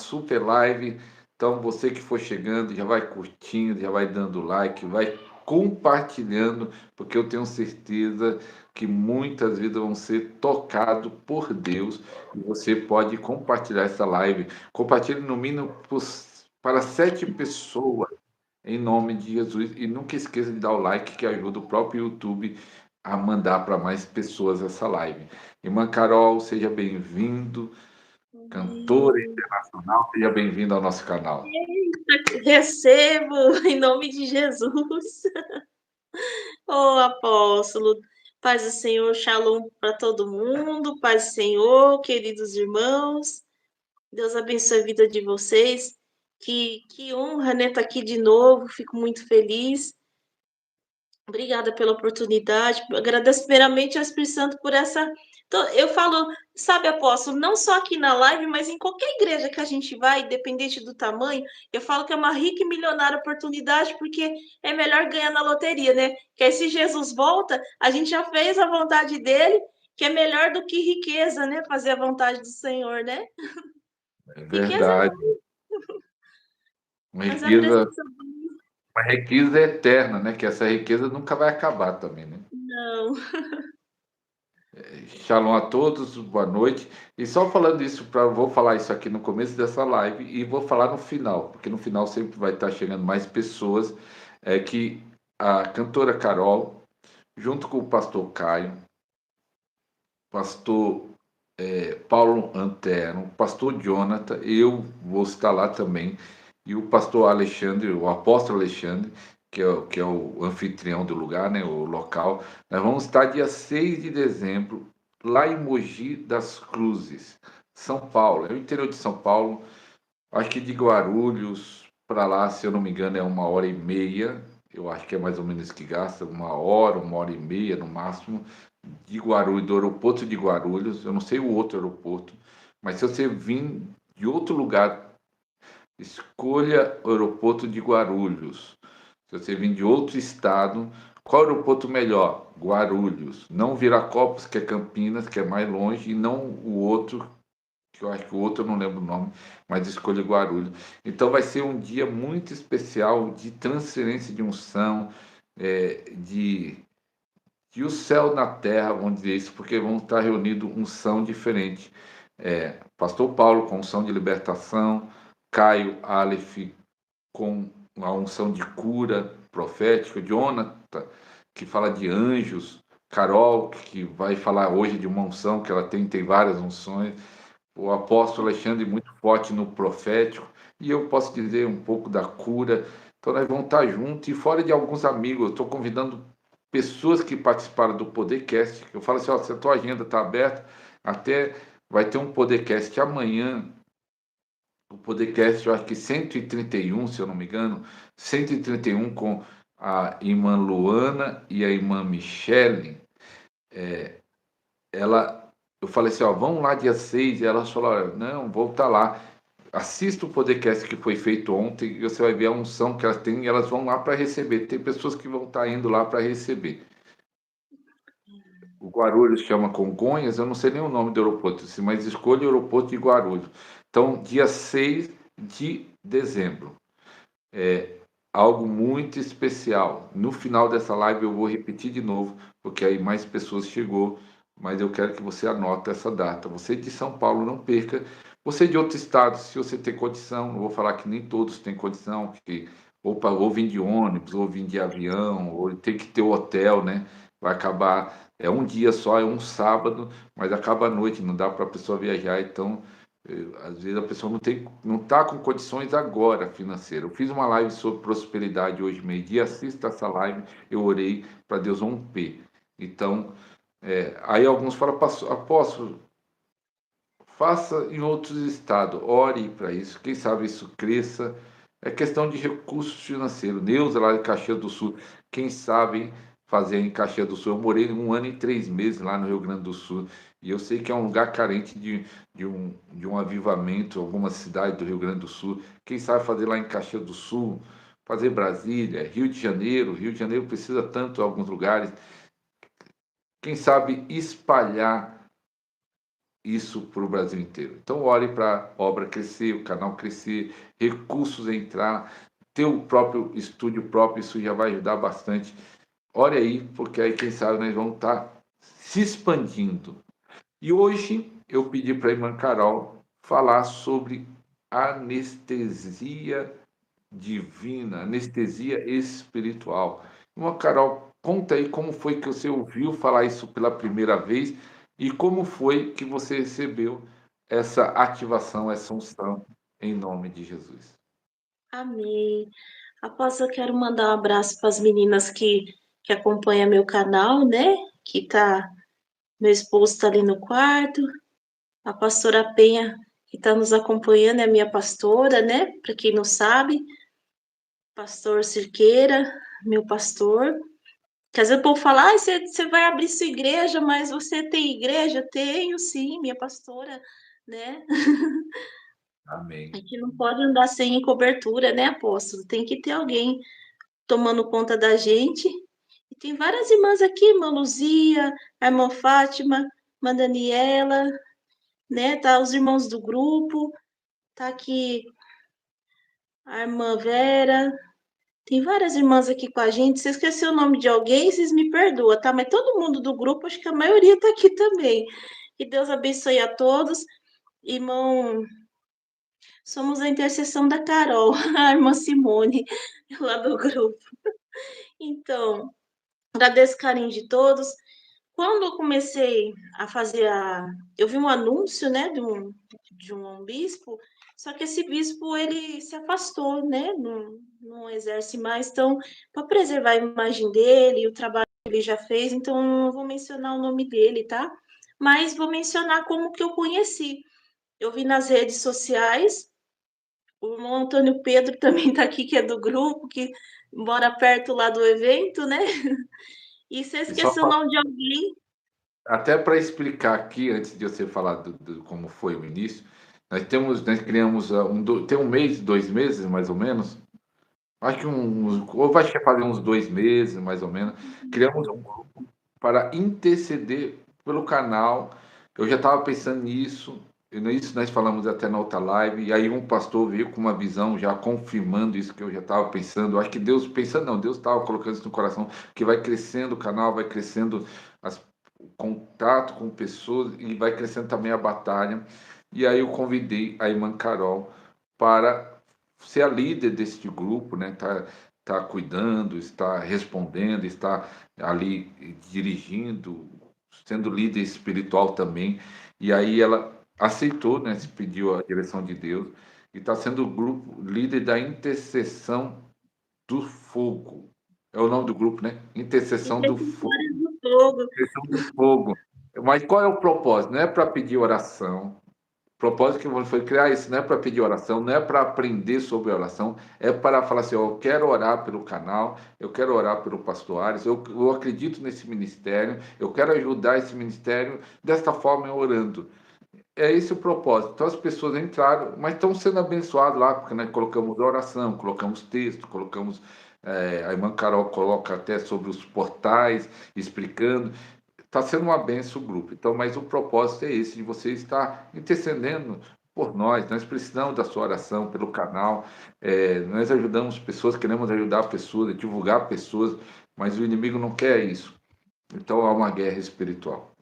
super live. Então, você que for chegando, já vai curtindo, já vai dando like, vai compartilhando, porque eu tenho certeza que muitas vidas vão ser tocadas por Deus. E você pode compartilhar essa live. Compartilhe no mínimo para 7 pessoas, em nome de Jesus. E nunca esqueça de dar o like, que ajuda o próprio YouTube a mandar para mais pessoas essa live. Irmã Carol, seja bem-vindo. Cantora Amém. internacional, seja bem-vindo ao nosso canal. Recebo em nome de Jesus. Ô apóstolo, paz do Senhor, shalom para todo mundo, paz do Senhor, queridos irmãos. Deus abençoe a vida de vocês. Que honra, né, estar aqui de novo. Fico muito feliz. Obrigada pela oportunidade. Agradeço primeiramente ao Espírito Santo por essa. Então, eu falo, sabe, apóstolo, não só aqui na live, mas em qualquer igreja que a gente vai, independente do tamanho, eu falo que é uma rica e milionária oportunidade, porque é melhor ganhar na loteria, né? Que aí, se Jesus volta, a gente já fez a vontade dele, que é melhor do que riqueza, né? Fazer a vontade do Senhor, né? É Riqueza verdade. não, Uma mas a riqueza, presença dele, uma riqueza eterna, né? Que essa riqueza nunca vai acabar também, né? não. Shalom a todos, boa noite. E só falando isso, vou falar isso aqui no começo dessa live e vou falar no final, porque no final sempre vai estar chegando mais pessoas. É que a cantora Carol, junto com o pastor Caio, pastor Paulo Antero, pastor Jonathan, eu vou estar lá também, e o pastor Alexandre, o apóstolo Alexandre, que é o anfitrião do lugar, né, o local. Nós vamos estar dia 6 de dezembro, lá em Mogi das Cruzes, São Paulo, é o interior de São Paulo, acho que de Guarulhos para lá, se eu não me engano, é 1 hora e meia, eu acho que é mais ou menos que gasta, 1 hora e meia no máximo, de Guarulhos, do aeroporto de Guarulhos, eu não sei o outro aeroporto, mas se você vir de outro lugar, escolha o aeroporto de Guarulhos. Se você vir de outro estado, qual aeroporto melhor? Guarulhos. Não Viracopos, que é Campinas, que é mais longe, e não o outro, que eu acho que o outro eu não lembro o nome, mas escolha Guarulhos. Então vai ser um dia muito especial de transferência de unção, de e o céu na terra, vamos dizer isso, porque vão estar reunidos unção diferente. Pastor Paulo com unção de libertação, Caio Aleph com a unção de cura profética, Jonathan, que fala de anjos, Carol, que vai falar hoje de uma unção, que ela tem várias unções, o apóstolo Alexandre muito forte no profético, e eu posso dizer um pouco da cura. Então nós vamos estar juntos, e fora de alguns amigos, eu estou convidando pessoas que participaram do Podercast, eu falo assim, ó, se a tua agenda está aberta, até vai ter um Podercast amanhã, o Podercast, eu acho que 131, se eu não me engano, 131 com a irmã Luana e a irmã Michele. Ela, eu falei assim, ó, vamos lá dia 6, e elas falaram, não, vou estar lá. Assista o podcast que foi feito ontem e você vai ver a unção que elas têm e elas vão lá para receber. Tem pessoas que vão estar indo lá para receber. O Guarulhos chama Congonhas, eu não sei nem o nome do aeroporto, mas escolha o aeroporto de Guarulhos. Então, dia 6 de dezembro. Algo muito especial. No final dessa live eu vou repetir de novo, porque aí mais pessoas chegou, mas eu quero que você anote essa data. Você de São Paulo, não perca. Você de outro estado, se você tem condição, não vou falar que nem todos têm condição, que ou vir de ônibus, ou vir de avião, ou tem que ter hotel, né? Vai acabar, é um dia só, é um sábado, mas acaba a noite, não dá para a pessoa viajar, então às vezes a pessoa não está com condições agora financeiras. Eu fiz uma live sobre prosperidade hoje, meio-dia, assista essa live, eu orei para Deus romper. Então, aí alguns falam, apóstolo, faça em outros estados, ore para isso, quem sabe isso cresça. É questão de recursos financeiros. Neuza, lá em Caxias do Sul, quem sabe fazer em Caxias do Sul. Eu morei 1 ano e 3 meses lá no Rio Grande do Sul, e eu sei que é um lugar carente de um avivamento, alguma cidade do Rio Grande do Sul. Quem sabe fazer lá em Caxias do Sul, fazer Brasília, Rio de Janeiro. Rio de Janeiro precisa tanto em alguns lugares. Quem sabe espalhar isso para o Brasil inteiro. Então, ore para a obra crescer, o canal crescer, recursos entrar, ter o próprio estúdio próprio, isso já vai ajudar bastante. Ore aí, porque aí, quem sabe, nós vamos estar se expandindo. E hoje eu pedi para a irmã Carol falar sobre anestesia divina, anestesia espiritual. Irmã Carol, conta aí como foi que você ouviu falar isso pela primeira vez e como foi que você recebeu essa ativação, essa unção, em nome de Jesus. Amém. Após eu quero mandar um abraço para as meninas que acompanham meu canal, né? Que tá, meu esposo está ali no quarto, a pastora Penha, que está nos acompanhando, é a minha pastora, né? Para quem não sabe, pastor Cirqueira, meu pastor. Que às vezes o povo fala, ah, você vai abrir sua igreja, mas você tem igreja? Tenho, sim, minha pastora, né? A Amém. gente não pode andar sem cobertura, né, apóstolo? Tem que ter alguém tomando conta da gente. E tem várias irmãs aqui, irmã Luzia, a irmã Fátima, irmã Daniela, né? Tá os irmãos do grupo, tá aqui a irmã Vera. Tem várias irmãs aqui com a gente. Se eu esqueci o nome de alguém, vocês me perdoam, tá? Mas todo mundo do grupo, acho que a maioria tá aqui também. Que Deus abençoe a todos. Irmão, somos a intercessão da Carol, a irmã Simone, lá do grupo. Então, agradeço o carinho de todos. Quando eu comecei a fazer a. Eu vi um anúncio, né, de um bispo, só que esse bispo ele se afastou, né, não exerce mais. Então, para preservar a imagem dele e o trabalho que ele já fez, então eu não vou mencionar o nome dele, tá? Mas vou mencionar como que eu conheci. Eu vi nas redes sociais, o irmão Antônio Pedro também está aqui, que é do grupo, que mora perto lá do evento, né? E se eu E só esquecer o nome de alguém, até para explicar aqui, antes de você falar como foi o início, nós criamos tem um mês, 2 meses mais ou menos, acho que ou vai fazer uns 2 meses mais ou menos, criamos um grupo para interceder pelo canal. Eu já estava pensando nisso, e nisso nós falamos até na outra live, e aí um pastor veio com uma visão já confirmando isso que eu já estava pensando. Acho que Deus, pensando não, Deus estava colocando isso no coração, que vai crescendo o canal, vai crescendo o contato com pessoas e vai crescendo também a batalha. E aí eu convidei a irmã Carol para ser a líder deste grupo, né? Tá cuidando, está respondendo, está ali dirigindo, sendo líder espiritual também. E aí ela aceitou, né? Se pediu a direção de Deus e está sendo o grupo líder da intercessão do fogo. É o nome do grupo, né? Intercessão do fogo. intercessores do fogo. Intercessão do fogo. Mas qual é o propósito? Não é para pedir oração. O propósito que foi criar isso não é para pedir oração, não é para aprender sobre oração, é para falar assim: ó, eu quero orar pelo canal, eu quero orar pelo pastor Ares, eu acredito nesse ministério, eu quero ajudar esse ministério desta forma, orando. É esse o propósito. Então as pessoas entraram, mas estão sendo abençoadas lá, porque nós colocamos oração, colocamos texto, colocamos. A irmã Carol coloca até sobre os portais, explicando. Está sendo uma benção o grupo. Então, mas o propósito é esse, de você estar intercedendo por nós. Nós precisamos da sua oração pelo canal. Nós ajudamos pessoas, queremos ajudar pessoas, divulgar pessoas, mas o inimigo não quer isso. Então há uma guerra espiritual.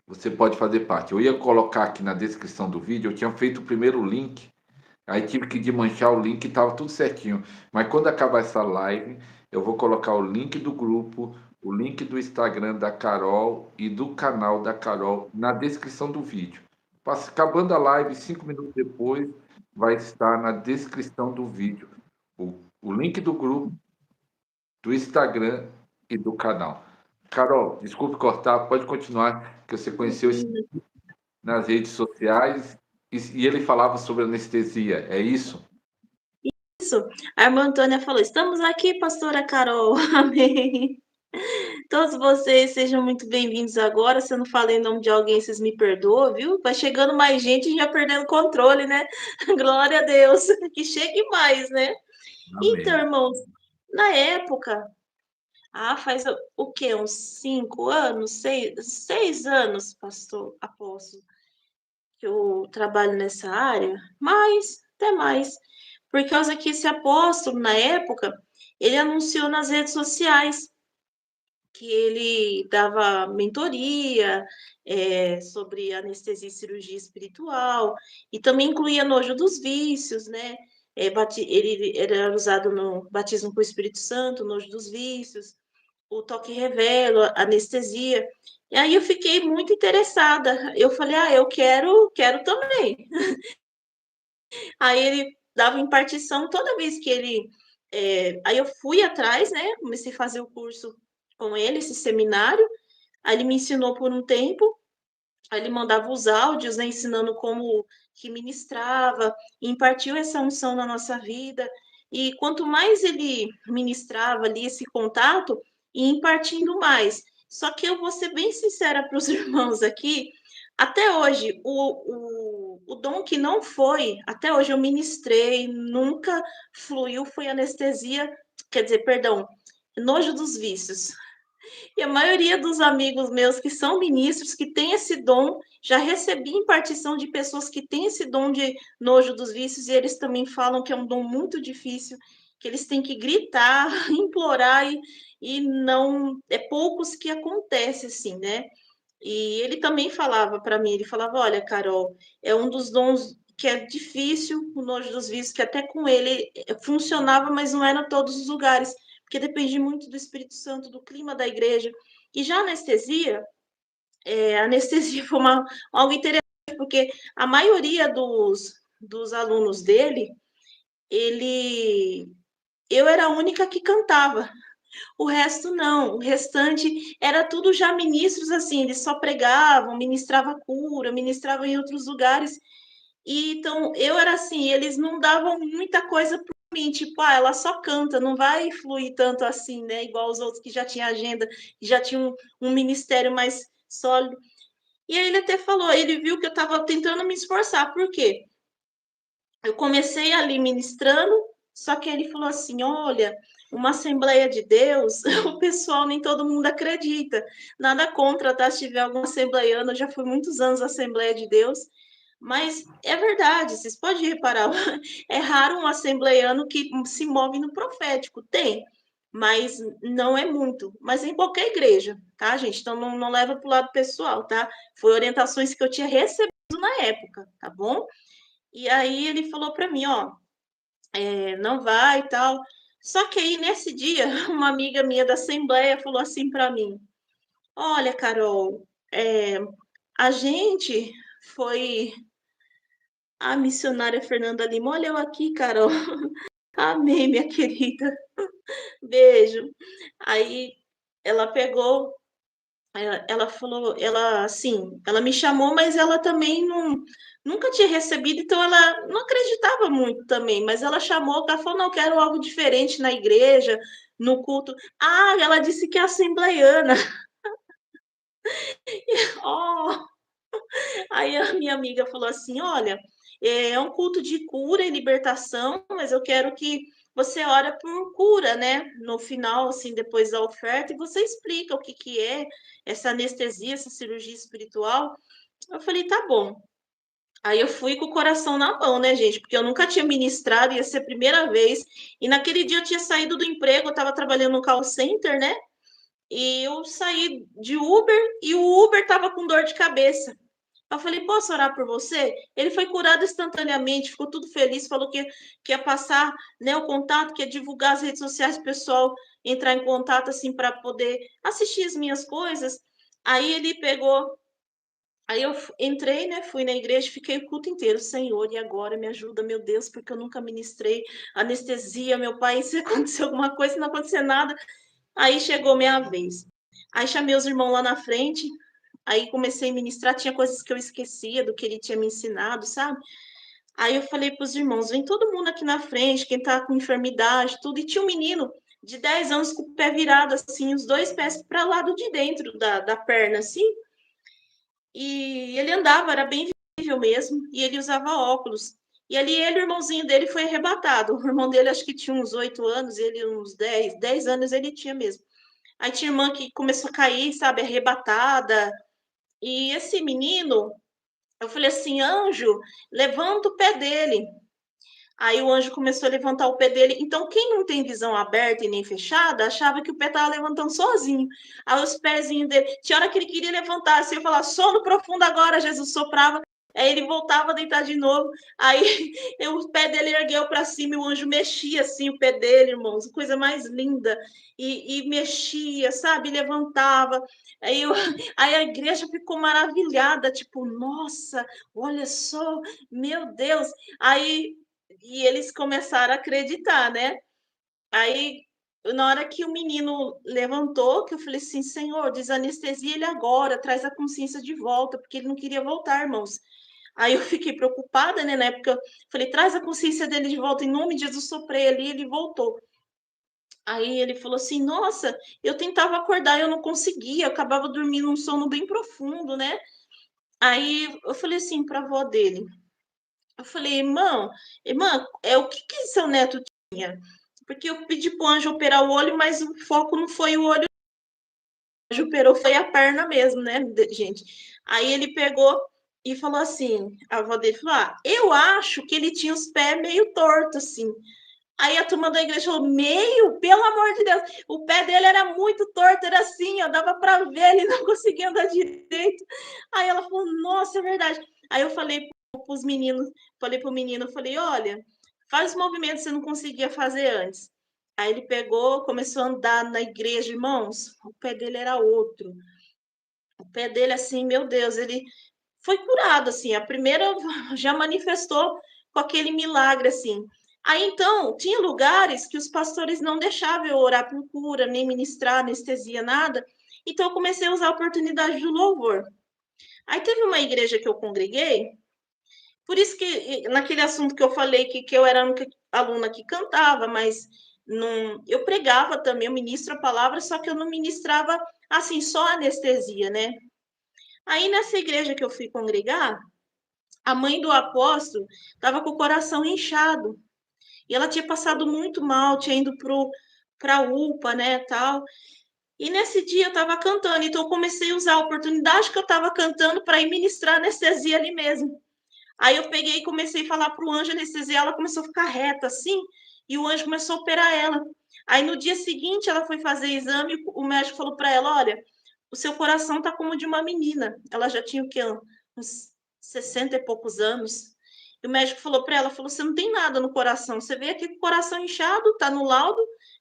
Você pode fazer parte. Eu ia colocar aqui na descrição do vídeo, eu tinha feito o primeiro link, aí tive que desmanchar o link, estava tudo certinho. Mas quando acabar essa live, eu vou colocar o link do grupo, o link do Instagram da Carol e do canal da Carol na descrição do vídeo. Acabando a live, 5 minutos depois, vai estar na descrição do vídeo o link do grupo, do Instagram e do canal. Carol, desculpe cortar, pode continuar, que você conheceu esse nas redes sociais e ele falava sobre anestesia, é isso? Isso. A irmã Antônia falou: estamos aqui, pastora Carol. Amém. Todos vocês sejam muito bem-vindos agora. Se eu não falei em nome de alguém, vocês me perdoam, viu? Vai chegando mais gente e já perdendo o controle, né? Glória a Deus. Que chegue mais, né? Então, Amém. irmãos, na época, faz o quê? Uns 5 anos, 6 anos, pastor apóstolo. que eu trabalho nessa área, mais, até mais, por causa que esse apóstolo, na época, ele anunciou nas redes sociais que ele dava mentoria sobre anestesia e cirurgia espiritual, e também incluía nojo dos vícios, né? Ele era usado no batismo com o Espírito Santo, nojo dos vícios, o toque revela, anestesia. E aí eu fiquei muito interessada. Eu falei, eu quero também. Aí ele dava impartição toda vez que ele. Aí eu fui atrás, né? Comecei a fazer o curso com ele, esse seminário. Aí ele me ensinou por um tempo. Aí ele mandava os áudios, né? Ensinando como que ministrava, impartiu essa unção na nossa vida. E quanto mais ele ministrava ali esse contato, e impartindo mais. Só que eu vou ser bem sincera para os irmãos aqui, até hoje, o dom que não foi, até hoje eu ministrei, nunca fluiu, foi anestesia, quer dizer, perdão, nojo dos vícios. E a maioria dos amigos meus que são ministros, que têm esse dom, já recebi impartição de pessoas que têm esse dom de nojo dos vícios, e eles também falam que é um dom muito difícil, que eles têm que gritar, implorar, e não, é poucos que acontece assim, né? E ele também falava para mim, ele falava, olha, Carol, é um dos dons que é difícil, o nojo dos vícios, que até com ele funcionava, mas não era em todos os lugares, porque depende muito do Espírito Santo, do clima da igreja. E já a anestesia, a anestesia foi algo interessante, porque a maioria dos alunos dele, eu era a única que cantava. O resto não, o restante era tudo já ministros assim, eles só pregavam, ministrava cura, ministravam em outros lugares. E então eu era assim, eles não davam muita coisa para mim, tipo, ela só canta, não vai fluir tanto assim, né? Igual os outros que já tinham agenda, já tinham um ministério mais sólido. E aí ele até falou, ele viu que eu estava tentando me esforçar, por quê? Eu comecei ali ministrando, só que ele falou assim: olha, uma Assembleia de Deus, o pessoal nem todo mundo acredita. Nada contra, tá? Se tiver algum assembleiano, eu já fui muitos anos Assembleia de Deus, mas é verdade, vocês podem reparar, é raro um assembleiano que se move no profético, tem, mas não é muito. Mas em qualquer igreja, tá, gente? Então não leva para o lado pessoal, tá? Foi orientações que eu tinha recebido na época, tá bom? E aí ele falou para mim, ó, não vai e tal. Só que aí nesse dia, uma amiga minha da Assembleia falou assim para mim: olha, Carol, a gente foi a missionária Fernanda Lima. Olha eu aqui, Carol. Amei, minha querida. Beijo. Aí ela pegou, ela falou, ela assim, ela me chamou, mas ela também nunca tinha recebido, então ela não acreditava muito também, mas ela chamou, ela falou, não, quero algo diferente na igreja, no culto. Ah, ela disse que é assembleiana. Oh, aí a minha amiga falou assim, olha, é um culto de cura e libertação, mas eu quero que você ora por cura, né? No final, assim, depois da oferta, e você explica o que que é essa anestesia, essa cirurgia espiritual. Eu falei, tá bom. Aí eu fui com o coração na mão, né, gente? Porque eu nunca tinha ministrado, ia ser a primeira vez. E naquele dia eu tinha saído do emprego, eu estava trabalhando no call center, né? E eu saí de Uber e o Uber estava com dor de cabeça. Eu falei, posso orar por você? Ele foi curado instantaneamente, ficou tudo feliz, falou que ia passar, né, o contato, que ia divulgar as redes sociais para o pessoal entrar em contato, assim, para poder assistir as minhas coisas. Aí ele pegou. Aí eu entrei, né? Fui na igreja, fiquei o culto inteiro, Senhor, e agora me ajuda, meu Deus, porque eu nunca ministrei anestesia, meu pai, se acontecer alguma coisa, não acontecer nada. Aí chegou minha vez. Aí chamei os irmãos lá na frente, aí comecei a ministrar, tinha coisas que eu esquecia do que ele tinha me ensinado, sabe? Aí eu falei para os irmãos, vem todo mundo aqui na frente, quem tá com enfermidade, tudo. E tinha um menino de 10 anos com o pé virado, assim, os dois pés para o lado de dentro da perna, assim. E ele andava, era bem visível mesmo, e ele usava óculos. E ali ele, o irmãozinho dele, foi arrebatado. O irmão dele acho que tinha uns 8 anos, ele uns 10 anos ele tinha mesmo. Aí tinha irmã que começou a cair, sabe, arrebatada. E esse menino, Eu falei assim, anjo, levanta o pé dele. Aí o anjo começou a levantar o pé dele. Então, quem não tem visão aberta e nem fechada, achava que o pé estava levantando sozinho. Aí os pezinhos dele. Tinha hora que ele queria levantar, assim, eu falava, sono profundo agora, Jesus soprava. Aí ele voltava a deitar de novo. Aí o pé dele ergueu para cima e o anjo mexia assim o pé dele, irmãos. Coisa mais linda. E mexia, sabe? Levantava. Aí a igreja ficou maravilhada, tipo, nossa, olha só, meu Deus. Aí e eles começaram a acreditar, né? Aí, na hora que o menino levantou, que eu falei assim, Senhor, desanestesia ele agora, traz a consciência de volta, porque ele não queria voltar, irmãos. Aí eu fiquei preocupada, né? Na época, eu falei, traz a consciência dele de volta, em nome de Jesus, soprei ali, ele voltou. Aí ele falou assim, nossa, eu tentava acordar, eu não conseguia, eu acabava dormindo um sono bem profundo, né? Aí eu falei assim para a avó dele, eu falei, irmã, o que seu neto tinha? Porque eu pedi pro anjo operar o olho, mas o foco não foi o olho, o anjo operou, foi a perna mesmo, né, gente? Aí ele pegou e falou assim, a avó dele falou, eu acho que ele tinha os pés meio tortos, assim. Aí a turma da igreja falou, meio? Pelo amor de Deus, o pé dele era muito torto, era assim, ó, dava para ver, ele não conseguia andar direito. Aí ela falou, nossa, é verdade. Aí eu falei para os meninos, falei para o menino, falei, olha, faz os movimentos que você não conseguia fazer antes. Aí ele pegou, começou a andar na igreja, irmãos, o pé dele era outro. O pé dele, assim, meu Deus, ele foi curado, assim, a primeira já manifestou com aquele milagre, assim. Aí, então, tinha lugares que os pastores não deixavam eu orar por cura, nem ministrar anestesia, nada. Então, eu comecei a usar a oportunidade do louvor. Aí, teve uma igreja que eu congreguei, por isso que, naquele assunto que eu falei, que eu era a única aluna que cantava, mas não, eu pregava também, eu ministro a palavra, só que eu não ministrava, assim, só anestesia, né? Aí, nessa igreja que eu fui congregar, a mãe do apóstolo estava com o coração inchado. E ela tinha passado muito mal, tinha ido para a UPA, né, tal. E nesse dia eu estava cantando, então eu comecei a usar a oportunidade que eu estava cantando para ir ministrar anestesia ali mesmo. Aí eu peguei e comecei a falar para o anjo anestesiar, ela começou a ficar reta assim, e o anjo começou a operar ela. Aí no dia seguinte ela foi fazer exame, o médico falou para ela, olha, o seu coração está como de uma menina. Ela já tinha o quê? Uns 60 e poucos anos. E o médico falou para ela, falou, você não tem nada no coração, você vê aqui com o coração inchado, tá no laudo,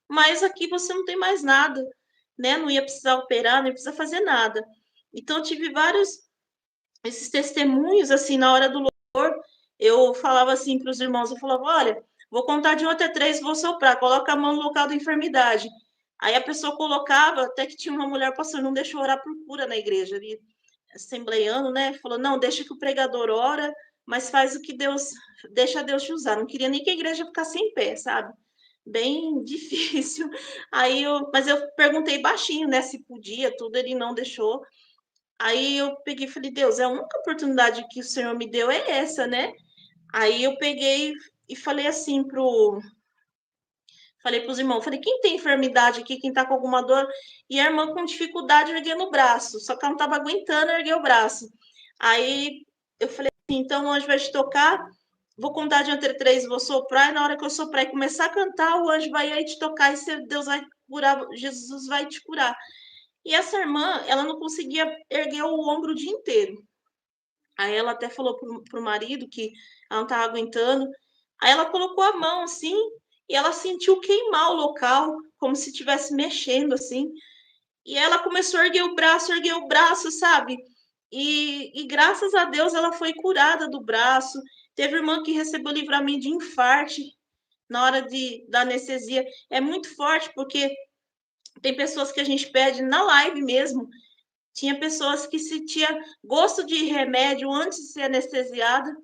mas aqui você não tem mais nada, né? Não ia precisar operar, não ia precisar fazer nada. Então eu tive vários esses testemunhos assim na hora do eu falava assim para os irmãos, eu falava, olha, vou contar de 1 até 3, vou soprar, coloca a mão no local da enfermidade. Aí a pessoa colocava, até que tinha uma mulher, pastor, não deixou orar por cura na igreja, ali, assembleiano, né? Falou, não, deixa que o pregador ora, mas faz o que Deus, deixa Deus te usar. Não queria nem que a igreja ficasse em pé, sabe? Bem difícil. Mas eu perguntei baixinho, né, se podia, tudo, ele não deixou. Aí eu peguei e falei, Deus, é a única oportunidade que o Senhor me deu é essa, né? Aí eu peguei e falei assim falei para os irmãos, falei, quem tem enfermidade aqui, quem tá com alguma dor? E a irmã com dificuldade erguendo o braço, só que ela não estava aguentando erguer o braço. Aí eu falei assim, então o anjo vai te tocar, vou contar de 1 até 3, vou soprar, e na hora que eu soprar e começar a cantar, o anjo vai aí te tocar, e Deus vai curar, Jesus vai te curar. E essa irmã, ela não conseguia erguer o ombro o dia inteiro. Aí ela até falou pro marido que ela não estava aguentando. Aí ela colocou a mão assim e ela sentiu queimar o local, como se estivesse mexendo assim. E ela começou a erguer o braço, sabe? E graças a Deus ela foi curada do braço. Teve irmã que recebeu livramento de infarte na hora da anestesia. É muito forte, porque tem pessoas que a gente pede na live mesmo. Tinha pessoas que sentia gosto de remédio antes de ser anestesiada.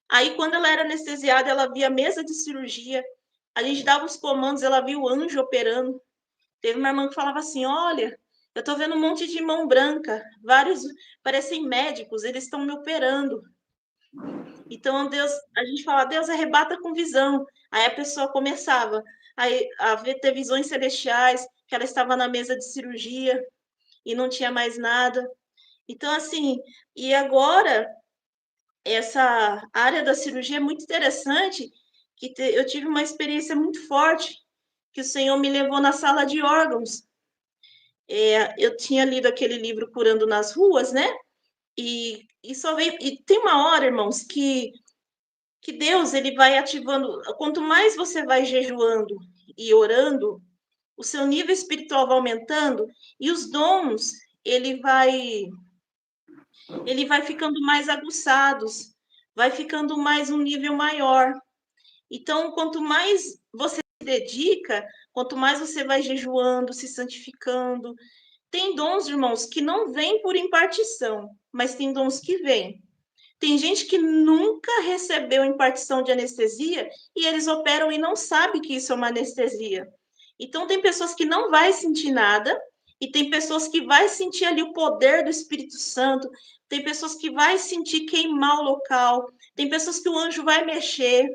Aí, quando ela era anestesiada, ela via a mesa de cirurgia. A gente dava os comandos, ela via o anjo operando. Teve uma irmã que falava assim: olha, eu tô vendo um monte de mão branca, vários parecem médicos, eles estão me operando. Então, Deus, a gente fala, Deus arrebata com visão. Aí a pessoa começava a ver ter visões celestiais, que ela estava na mesa de cirurgia e não tinha mais nada. Então, assim, e agora essa área da cirurgia é muito interessante, que eu tive uma experiência muito forte, que o Senhor me levou na sala de órgãos. Eu tinha lido aquele livro Curando nas Ruas, né? E só veio. E tem uma hora, irmãos, que Deus ele vai ativando. Quanto mais você vai jejuando e orando, o seu nível espiritual vai aumentando e os dons ele vai ele vai ficando mais aguçados, vai ficando mais um nível maior. Então, quanto mais você se dedica, quanto mais você vai jejuando, se santificando, tem dons, irmãos, que não vêm por impartição, mas tem dons que vêm. Tem gente que nunca recebeu impartição de anestesia e eles operam e não sabe que isso é uma anestesia. Então tem pessoas que não vai sentir nada e tem pessoas que vai sentir ali o poder do Espírito Santo, tem pessoas que vai sentir queimar o local, tem pessoas que o anjo vai mexer,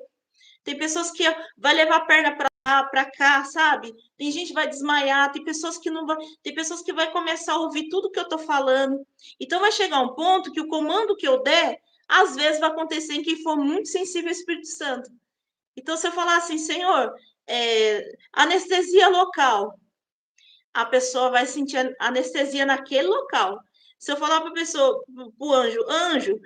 tem pessoas que vai levar a perna para lá, para cá, sabe? Tem gente que vai desmaiar, tem pessoas que não vai, tem pessoas que vai começar a ouvir tudo que eu estou falando. Então vai chegar um ponto que o comando que eu der, às vezes vai acontecer em quem for muito sensível ao Espírito Santo. Então se eu falar assim, Senhor, anestesia local, a pessoa vai sentir anestesia naquele local. Se eu falar para a pessoa, para o anjo, anjo,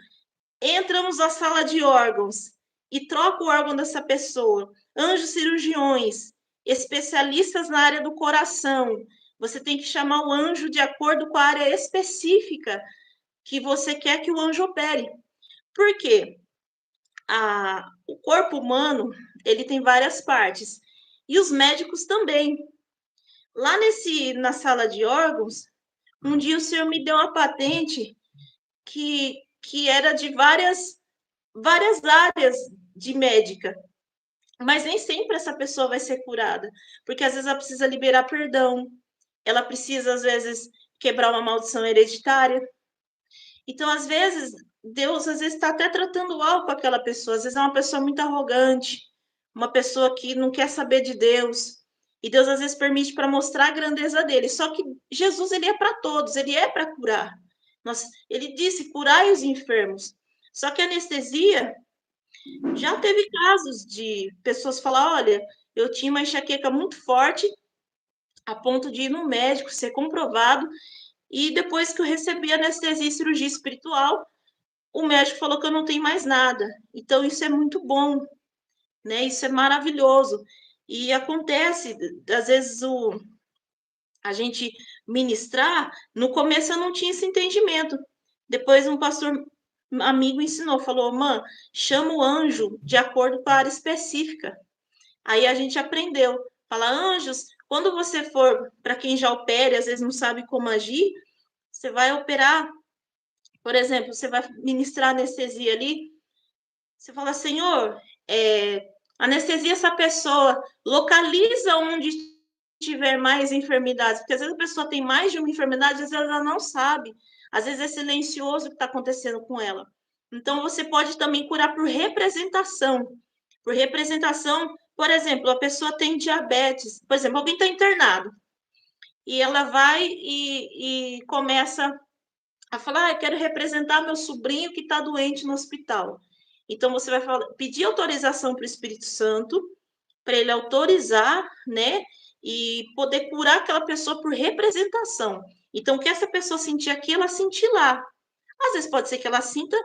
entramos na sala de órgãos e troca o órgão dessa pessoa. Anjos cirurgiões, especialistas na área do coração. Você tem que chamar o anjo de acordo com a área específica que você quer que o anjo opere. Por quê? O corpo humano, ele tem várias partes. E os médicos também. Lá na sala de órgãos, um dia o senhor me deu uma patente que era de várias áreas de médica, mas nem sempre essa pessoa vai ser curada, porque às vezes ela precisa liberar perdão, ela precisa, às vezes, quebrar uma maldição hereditária. Então, às vezes, Deus às vezes está até tratando algo com aquela pessoa, às vezes é uma pessoa muito arrogante, uma pessoa que não quer saber de Deus, e Deus às vezes permite para mostrar a grandeza dele. Só que Jesus ele é para todos, ele é para curar. Ele disse: curai os enfermos. Só que a anestesia já teve casos de pessoas falar: olha, eu tinha uma enxaqueca muito forte, a ponto de ir no médico, ser comprovado, e depois que eu recebi anestesia e cirurgia espiritual, o médico falou que eu não tenho mais nada. Então, isso é muito bom, né? Isso é maravilhoso. E acontece, às vezes, a gente ministrar, no começo eu não tinha esse entendimento. Depois um pastor amigo ensinou, falou, mãe, chama o anjo de acordo com a área específica. Aí a gente aprendeu. Fala, anjos, quando você for, para quem já opera, às vezes não sabe como agir, você vai operar, por exemplo, você vai ministrar anestesia ali, você fala, Senhor, anestesia essa pessoa, localiza onde tiver mais enfermidades, porque às vezes a pessoa tem mais de uma enfermidade, às vezes ela não sabe, às vezes é silencioso o que está acontecendo com ela. Então, você pode também curar por representação. Por representação, por exemplo, a pessoa tem diabetes, por exemplo, alguém está internado, e ela vai e começa a falar, eu quero representar meu sobrinho que está doente no hospital. Então, você vai pedir autorização para o Espírito Santo, para ele autorizar, né, e poder curar aquela pessoa por representação. Então, o que essa pessoa sentir aqui, ela sentir lá. Às vezes pode ser que ela sinta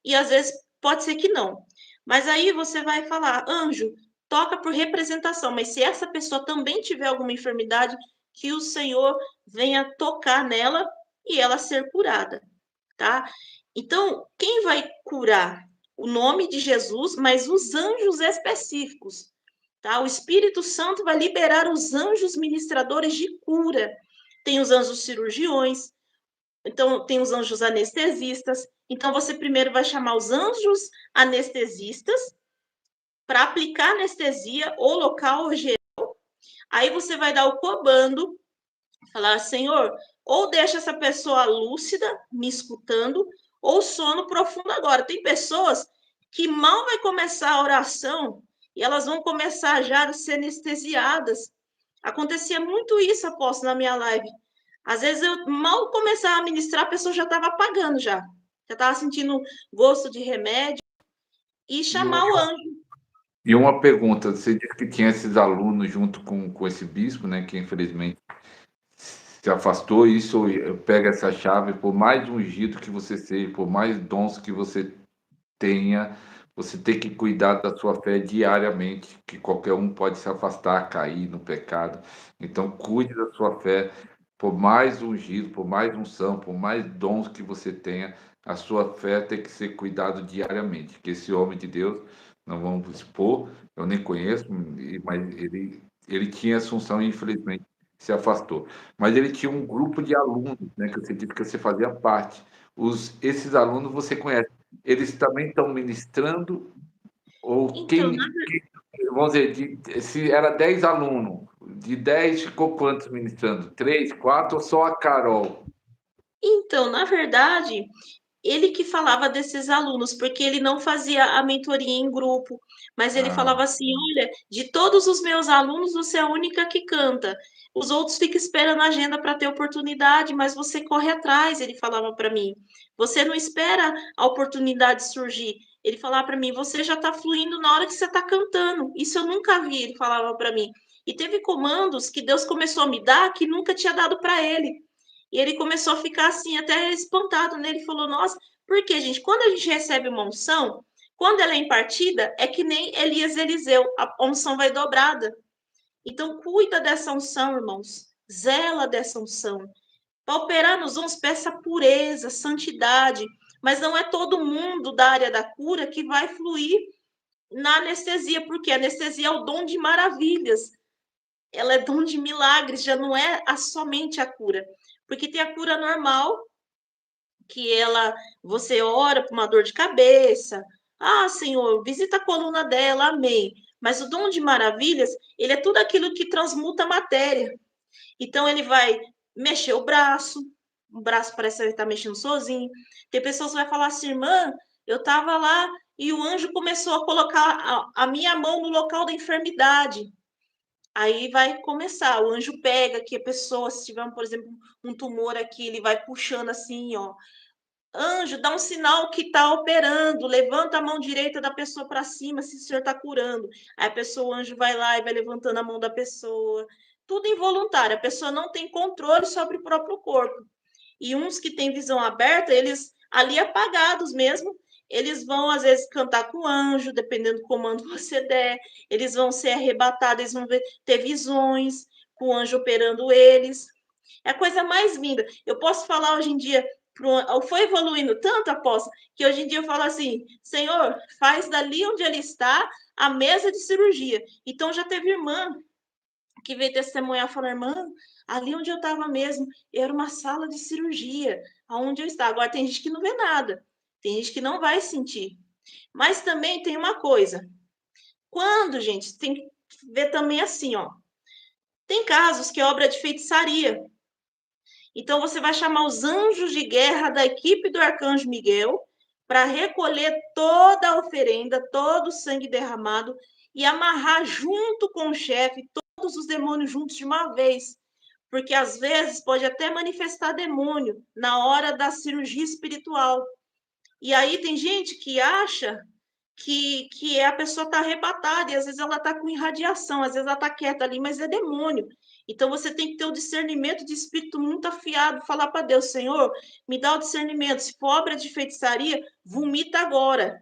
e às vezes pode ser que não. Mas aí você vai falar, anjo, toca por representação, mas se essa pessoa também tiver alguma enfermidade, que o Senhor venha tocar nela e ela ser curada, tá? Então, quem vai curar? O nome de Jesus, mas os anjos específicos, tá? O Espírito Santo vai liberar os anjos ministradores de cura. Tem os anjos cirurgiões, então tem os anjos anestesistas. Então você primeiro vai chamar os anjos anestesistas para aplicar anestesia ou local ou geral. Aí você vai dar o comando, falar, Senhor, ou deixa essa pessoa lúcida, me escutando, ou sono profundo agora. Tem pessoas que mal vai começar a oração e elas vão começar já a ser anestesiadas. Acontecia muito isso, apóstolo, na minha live. Às vezes eu mal começava a ministrar, a pessoa já estava apagando já. já estava sentindo gosto de remédio, e E chamar o anjo. uma pergunta, você disse que tinha esses alunos junto com esse bispo, né, que infelizmente se afastou, isso pega essa chave, por mais ungido que você seja, por mais dons que você tenha, você tem que cuidar da sua fé diariamente, que qualquer um pode se afastar, cair no pecado. Então, cuide da sua fé, por mais ungido, por mais unção, por mais dons que você tenha, a sua fé tem que ser cuidado diariamente. Que esse homem de Deus, não vamos expor, eu nem conheço, mas ele tinha essa unção e infelizmente se afastou. Mas ele tinha um grupo de alunos, né, que você disse que você fazia parte. Esses alunos você conhece, eles também estão ministrando, ou Então, na vamos dizer, se era 10 alunos, de 10 ficou quantos ministrando? 3, 4 ou só a Carol? Então, na verdade, ele que falava desses alunos, porque ele não fazia a mentoria em grupo, mas ele Ah, falava assim: olha, de todos os meus alunos, você é a única que canta. Os outros ficam esperando a agenda para ter oportunidade, mas você corre atrás, ele falava para mim. Você não espera a oportunidade surgir. Ele falava para mim: você já está fluindo na hora que você está cantando. Isso eu nunca vi, ele falava para mim. E teve comandos que Deus começou a me dar que nunca tinha dado para ele. E ele começou a ficar assim, até espantado, né? Ele falou: nossa, porque, gente, quando a gente recebe uma unção, quando ela é impartida, é que nem Elias e Eliseu, a unção vai dobrada. Então, cuida dessa unção, irmãos. Zela dessa unção. Para operar nos dons, peça pureza, santidade. Mas não é todo mundo da área da cura que vai fluir na anestesia, porque a anestesia é o dom de maravilhas. Ela é dom de milagres, já não é somente a cura. Porque tem a cura normal, que ela, você ora por uma dor de cabeça. Ah, Senhor, visita a coluna dela, amém. Mas o dom de maravilhas, ele é tudo aquilo que transmuta a matéria. Então ele vai mexer o braço parece que ele está mexendo sozinho. Tem pessoas que vai falar assim, irmã, eu estava lá e o anjo começou a colocar a minha mão no local da enfermidade. Aí vai começar, o anjo pega aqui a pessoa, se tiver, por exemplo, um tumor aqui, ele vai puxando assim, ó. Anjo, dá um sinal que está operando, levanta a mão direita da pessoa para cima se o senhor está curando. Aí a pessoa, o anjo vai lá e vai levantando a mão da pessoa. Tudo involuntário, a pessoa não tem controle sobre o próprio corpo. E uns que têm visão aberta, eles ali apagados mesmo, eles vão às vezes cantar com o anjo, dependendo do comando que você der, eles vão ser arrebatados, eles vão ter visões com o anjo operando eles. É a coisa mais linda. Eu posso falar hoje em dia, foi evoluindo tanto, apóstolo, que hoje em dia eu falo assim, Senhor, faz dali onde ele está a mesa de cirurgia. Então já teve irmã que veio testemunhar, falou, irmã, ali onde eu estava mesmo, era uma sala de cirurgia, aonde eu estava. Agora tem gente que não vê nada, tem gente que não vai sentir. Mas também tem uma coisa, quando, gente, tem que ver também assim, ó, tem casos que é obra de feitiçaria. Então você vai chamar os anjos de guerra da equipe do arcanjo Miguel para recolher toda a oferenda, todo o sangue derramado e amarrar junto com o chefe todos os demônios juntos de uma vez. Porque às vezes pode até manifestar demônio na hora da cirurgia espiritual. E aí tem gente que acha que a pessoa está arrebatada, e às vezes ela está com irradiação, às vezes ela está quieta ali, mas é demônio. Então você tem que ter o discernimento de espírito muito afiado, falar para Deus, Senhor, me dá o discernimento. Se for obra de feitiçaria, vomita agora.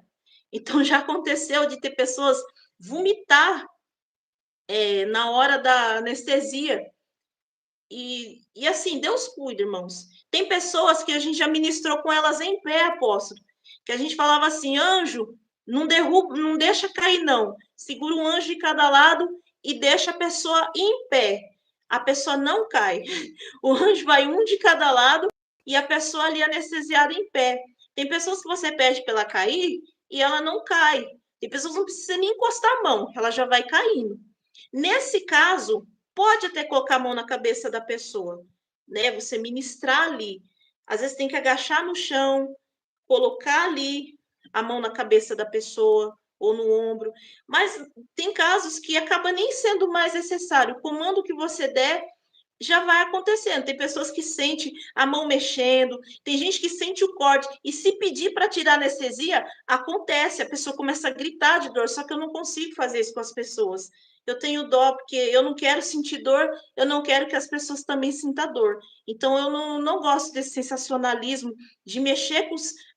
Então já aconteceu de ter pessoas vomitar na hora da anestesia. E assim, Deus cuida, irmãos. Tem pessoas que a gente já ministrou com elas em pé, apóstolo, que a gente falava assim, anjo, não derruba, não deixa cair, não. Segura um anjo de cada lado e deixa a pessoa em pé. A pessoa não cai. O anjo vai um de cada lado e a pessoa ali anestesiada em pé. Tem pessoas que você pede para ela cair e ela não cai. Tem pessoas que não precisa nem encostar a mão, ela já vai caindo. Nesse caso, pode até colocar a mão na cabeça da pessoa, né? Você ministrar ali. Às vezes tem que agachar no chão, colocar ali a mão na cabeça da pessoa ou no ombro. Mas tem casos que acaba nem sendo mais necessário. O comando que você der, já vai acontecendo. Tem pessoas que sentem a mão mexendo, tem gente que sente o corte, e se pedir para tirar anestesia, acontece, a pessoa começa a gritar de dor, só que eu não consigo fazer isso com as pessoas. Eu tenho dó, porque eu não quero sentir dor, eu não quero que as pessoas também sintam dor. Então, eu não gosto desse sensacionalismo, de mexer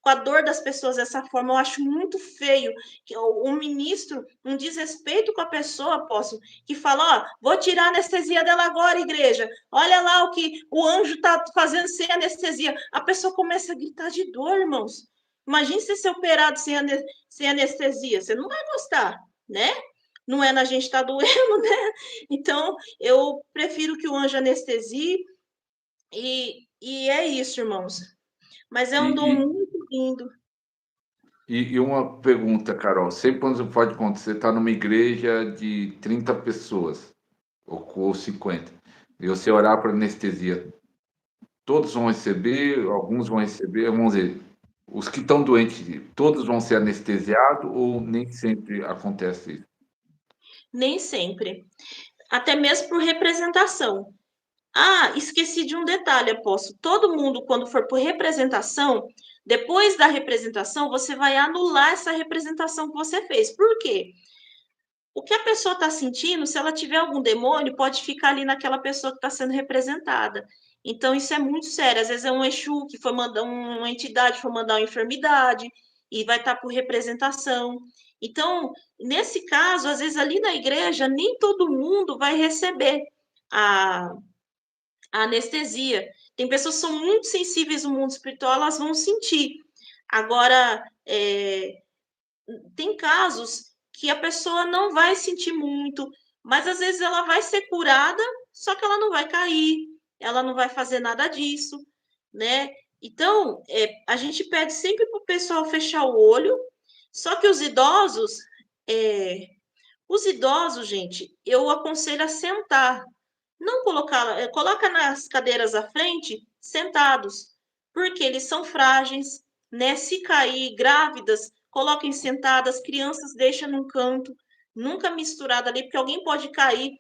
com a dor das pessoas dessa forma, eu acho muito feio. Que o ministro, um desrespeito com a pessoa, apóstolo, que fala, ó, vou tirar a anestesia dela agora, igreja. Olha lá o que o anjo está fazendo sem anestesia. A pessoa começa a gritar de dor, irmãos. Imagine você ser operado sem anestesia. Você não vai gostar, né? Não é na gente estar tá doendo, né? Então, eu prefiro que o anjo anestesie. E é isso, irmãos. Mas é E, um dom e, muito lindo. e uma pergunta, Carol, sempre quando pode acontecer, está numa igreja de 30 pessoas, ou 50, e você orar para anestesia, todos vão receber, alguns vão receber, vamos dizer, os que estão doentes, todos vão ser anestesiados ou nem sempre acontece isso? Nem sempre. Até mesmo por representação. Ah, esqueci de um detalhe, apóstolo. Todo mundo, quando for por representação, depois da representação, você vai anular essa representação que você fez. Por quê? O que a pessoa está sentindo, se ela tiver algum demônio, pode ficar ali naquela pessoa que está sendo representada. Então, isso é muito sério. Às vezes é um Exu que foi mandar uma entidade, foi mandar uma enfermidade, e vai estar por representação. Então, nesse caso, às vezes ali na igreja, nem todo mundo vai receber a, a anestesia. Tem pessoas que são muito sensíveis no mundo espiritual, elas vão sentir. Agora, tem casos que a pessoa não vai sentir muito, mas às vezes ela vai ser curada, só que ela não vai cair, ela não vai fazer nada disso, né? Então, a gente pede sempre para o pessoal fechar o olho, só que os idosos, gente, eu aconselho a sentar, não colocar, coloca nas cadeiras à frente, sentados, porque eles são frágeis, né? Se cair, grávidas, coloquem sentadas, crianças deixam num canto, nunca misturada ali, porque alguém pode cair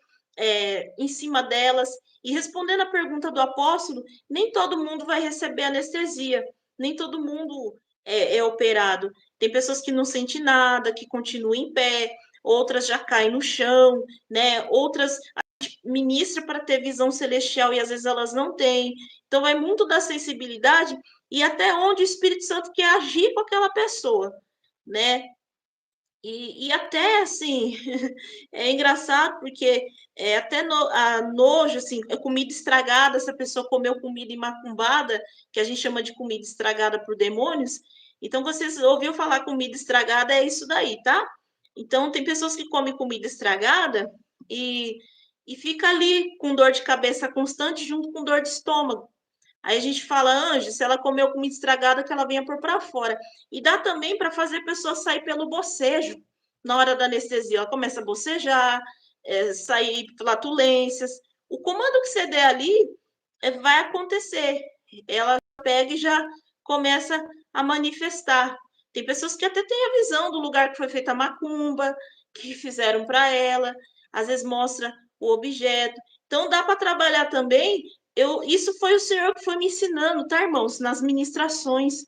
em cima delas. E respondendo a pergunta do apóstolo, nem todo mundo vai receber anestesia, nem todo mundo é operado. Tem pessoas que não sentem nada, que continuam em pé, outras já caem no chão, né? Outras ministra para ter visão celestial e às vezes elas não têm. Então, vai muito da sensibilidade e até onde o Espírito Santo quer agir com aquela pessoa, né? E até assim, é engraçado porque até a nojo, assim, é comida estragada, se a pessoa comeu comida imacumbada, que a gente chama de comida estragada por demônios. Então, vocês ouviram falar comida estragada, é isso daí, tá? Então, tem pessoas que comem comida estragada e, e fica ali com dor de cabeça constante junto com dor de estômago. Aí a gente fala, Anjo, se ela comeu comida estragada, que ela venha por para fora. E dá também para fazer a pessoa sair pelo bocejo. Na hora da anestesia, ela começa a bocejar, sair flatulências. O comando que você der ali vai acontecer. Ela pega e já começa a manifestar. Tem pessoas que até têm a visão do lugar que foi feita a macumba, que fizeram para ela, às vezes mostra o objeto. Então dá para trabalhar também. Isso foi o Senhor que foi me ensinando, tá, irmãos? Nas ministrações,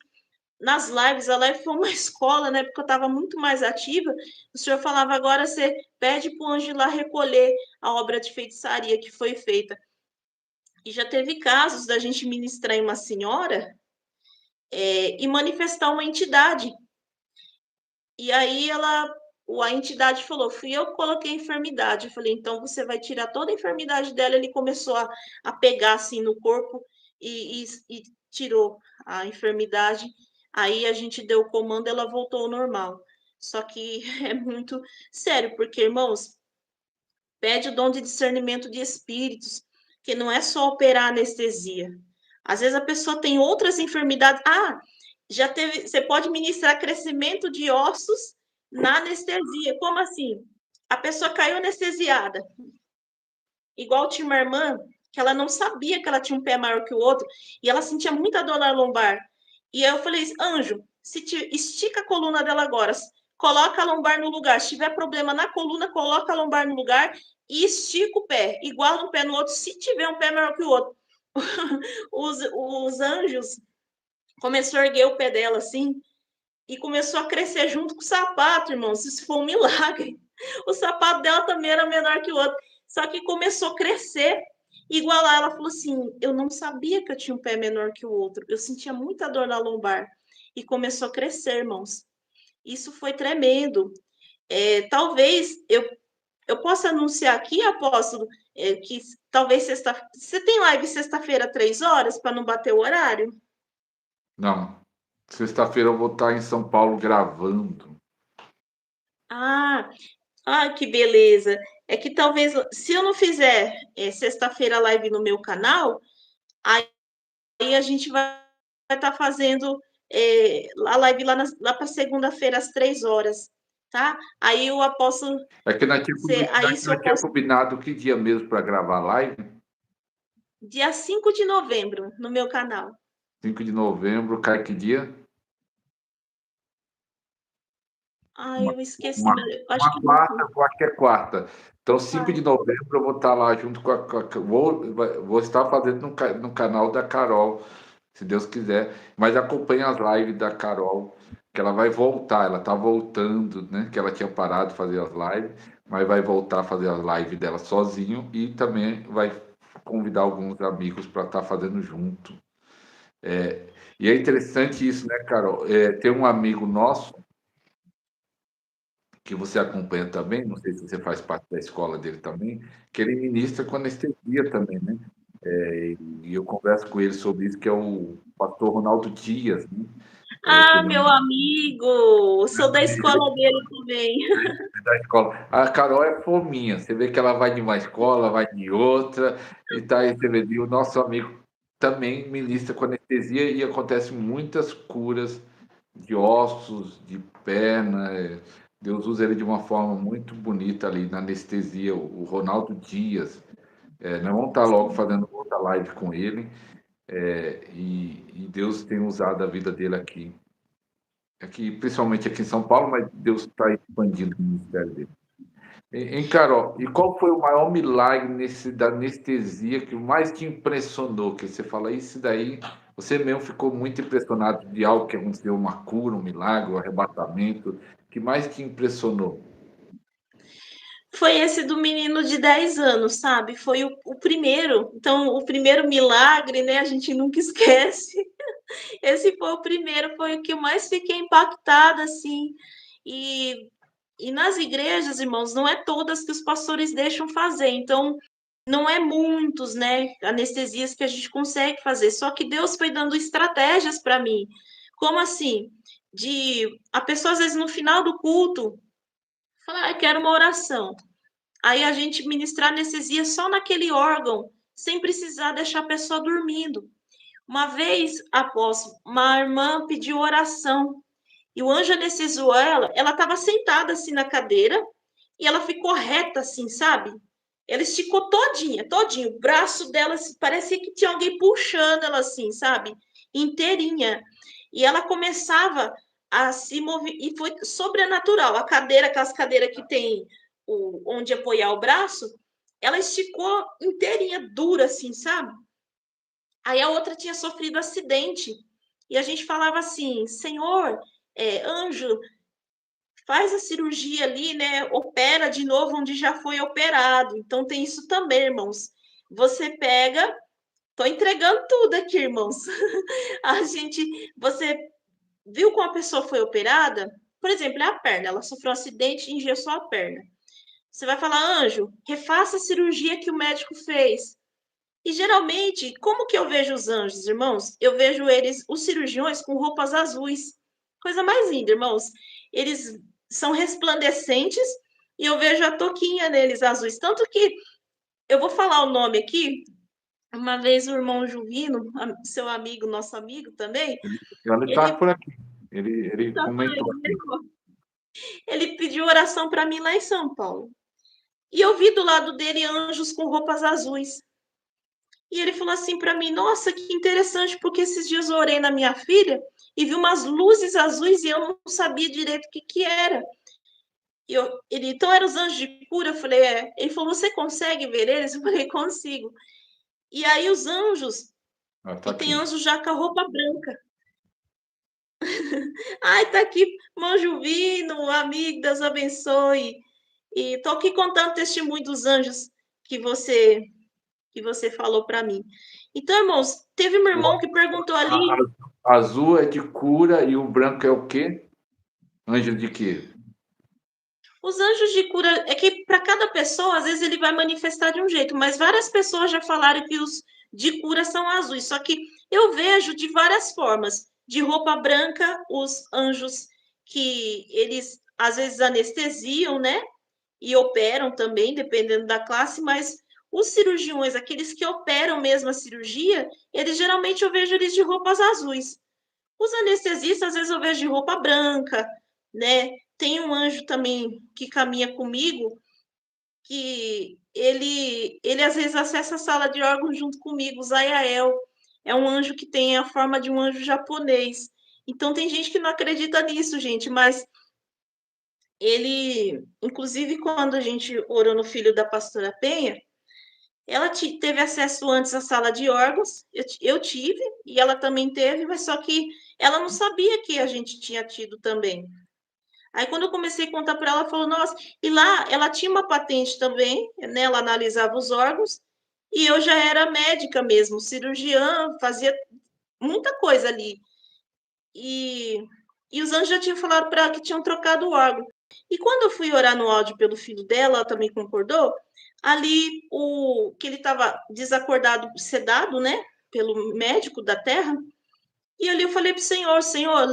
nas lives, a live foi uma escola, né? Porque eu estava muito mais ativa. O Senhor falava, agora você pede para o anjo ir lá recolher a obra de feitiçaria que foi feita. E já teve casos da gente ministrar em uma senhora e manifestar uma entidade. E aí a entidade falou, fui eu que coloquei a enfermidade. Eu falei, então você vai tirar toda a enfermidade dela. Ele começou a pegar assim no corpo e tirou a enfermidade. Aí a gente deu o comando, ela voltou ao normal. Só que é muito sério, porque, irmãos, pede o dom de discernimento de espíritos, que não é só operar anestesia. Às vezes a pessoa tem outras enfermidades. Ah, já teve, você pode ministrar crescimento de ossos na anestesia. Como assim? A pessoa caiu anestesiada. Igual tinha uma irmã que ela não sabia que ela tinha um pé maior que o outro e ela sentia muita dor na lombar. E aí eu falei, Anjo, estica a coluna dela agora, coloca a lombar no lugar. Se tiver problema na coluna, coloca a lombar no lugar e estica o pé, iguala um pé no outro, se tiver um pé maior que o outro. Os anjos começou a erguer o pé dela assim e começou a crescer junto com o sapato, irmãos. Isso foi um milagre. O sapato dela também era menor que o outro, só que começou a crescer. Igualar, ela falou assim: eu não sabia que eu tinha um pé menor que o outro, eu sentia muita dor na lombar. E começou a crescer, irmãos. Isso foi tremendo. Talvez eu possa anunciar aqui, apóstolo, que talvez sexta. Você tem live sexta-feira, 3 horas, para não bater o horário? Não. Sexta-feira eu vou estar em São Paulo gravando. Ah, que beleza. É que talvez, se eu não fizer sexta-feira live no meu canal, aí a gente vai estar fazendo a live lá para segunda-feira, às 3 horas, tá? Aí o apóstolo. É que Aí, se o nós tinha apóstolo. combinado que dia mesmo para gravar a live? Dia 5 de novembro, no meu canal. 5 de novembro, cai que dia? Eu esqueci, Uma, mas eu acho uma que quarta, eu acho que é quarta. Então, 5 de vai. novembro eu vou estar lá junto vou estar fazendo no canal da Carol, se Deus quiser. Mas acompanhe as lives da Carol, que ela vai voltar, ela está voltando, né? Que ela tinha parado de fazer as lives, mas vai voltar a fazer as lives dela sozinho e também vai convidar alguns amigos para estar fazendo junto. E é interessante isso, né, Carol? Tem um amigo nosso que você acompanha também, não sei se você faz parte da escola dele também, que ele ministra com anestesia também, né? E eu converso com ele sobre isso, que é o pastor Ronaldo Dias, né? Que ele é Meu amigo, sou da escola dele também. da escola. A Carol é fominha, você vê que ela vai de uma escola, vai de outra, e tá aí, você vê, e o nosso amigo também ministra com anestesia e acontecem muitas curas de ossos, de perna. Deus usa ele de uma forma muito bonita ali na anestesia, o Ronaldo Dias. Nós vamos estar logo fazendo outra live com ele, e Deus tem usado a vida dele aqui, principalmente aqui em São Paulo, mas Deus está expandindo o ministério dele. Hein, Carol, e qual foi o maior milagre da anestesia que mais te impressionou? Que você fala, isso daí, você mesmo ficou muito impressionado de algo que aconteceu, uma cura, um milagre, um arrebatamento, que mais te impressionou? Foi esse do menino de 10 anos, sabe? Foi o primeiro. Então, o primeiro milagre, né? A gente nunca esquece. Esse foi o primeiro, foi o que eu mais fiquei impactada, assim. E, e nas igrejas, irmãos, não é todas que os pastores deixam fazer. Então, não é muitos, né? Anestesias que a gente consegue fazer. Só que Deus foi dando estratégias para mim. Como assim? A pessoa, às vezes, no final do culto, fala, eu quero uma oração. Aí a gente ministrar anestesia só naquele órgão, sem precisar deixar a pessoa dormindo. Uma vez, após uma irmã pediu oração e o anjo anestesiou ela estava sentada assim na cadeira e ela ficou reta assim, sabe? Ela esticou todinha, todinho. O braço dela parecia que tinha alguém puxando ela assim, sabe? Inteirinha. E ela começava a se mover, e foi sobrenatural. A cadeira, aquelas cadeiras que tem onde apoiar o braço, ela esticou inteirinha, dura assim, sabe? Aí a outra tinha sofrido acidente. E a gente falava assim: Senhor, anjo, faz a cirurgia ali, né? Opera de novo onde já foi operado. Então tem isso também, irmãos. Você pega, tô entregando tudo aqui, irmãos. Você viu como a pessoa foi operada? Por exemplo, é a perna, ela sofreu um acidente e engessou a perna. Você vai falar, anjo, refaça a cirurgia que o médico fez. E geralmente, como que eu vejo os anjos, irmãos? Eu vejo eles, os cirurgiões, com roupas azuis. Coisa mais linda, irmãos. Eles são resplandecentes e eu vejo a touquinha neles azuis. Tanto que eu vou falar o nome aqui. Uma vez o irmão Juvino, seu amigo, nosso amigo também, Ele está ele, por aqui. Ele comentou aqui. ele pediu oração para mim lá em São Paulo. E eu vi do lado dele anjos com roupas azuis. E ele falou assim para mim: Nossa, que interessante, porque esses dias eu orei na minha filha e vi umas luzes azuis e eu não sabia direito o que era. Então eram os anjos de cura? Eu falei, é. Ele falou, você consegue ver eles? Eu falei, consigo. E aí os anjos, Ah, tá e tem aqui. anjo já com a roupa branca. Ai, tá aqui, irmão Juvino, amigo, Deus abençoe. E tô aqui contando o testemunho dos anjos que você que você falou para mim. Então, irmãos, teve um irmão que perguntou ali, Azul é de cura e o branco é o quê? Anjo de quê? os anjos de cura, é que para cada pessoa, às vezes ele vai manifestar de um jeito, mas várias pessoas já falaram que os de cura são azuis, só que eu vejo de várias formas. De roupa branca, os anjos que eles às vezes anestesiam, né? E operam também, dependendo da classe, mas os cirurgiões, aqueles que operam mesmo a cirurgia, eles geralmente eu vejo eles de roupas azuis. Os anestesistas, às vezes, eu vejo de roupa branca, né? Tem um anjo também que caminha comigo, que ele às vezes acessa a sala de órgãos junto comigo, o Zayael. É um anjo que tem a forma de um anjo japonês. Então, tem gente que não acredita nisso, gente, mas ele, inclusive, quando a gente orou no filho da pastora Penha, ela teve acesso antes à sala de órgãos, eu tive, e ela também teve, mas só que ela não sabia que a gente tinha tido também. Aí, quando eu comecei a contar para ela, ela falou: Nossa, e lá ela tinha uma patente também, né? Ela analisava os órgãos, e eu já era médica mesmo, cirurgiã, fazia muita coisa ali. E, e os anjos já tinham falado para ela que tinham trocado o órgão. E quando eu fui orar no áudio pelo filho dela, ela também concordou. Ali, o que ele estava desacordado, sedado, né? Pelo médico da terra. E ali eu falei para o Senhor: Senhor,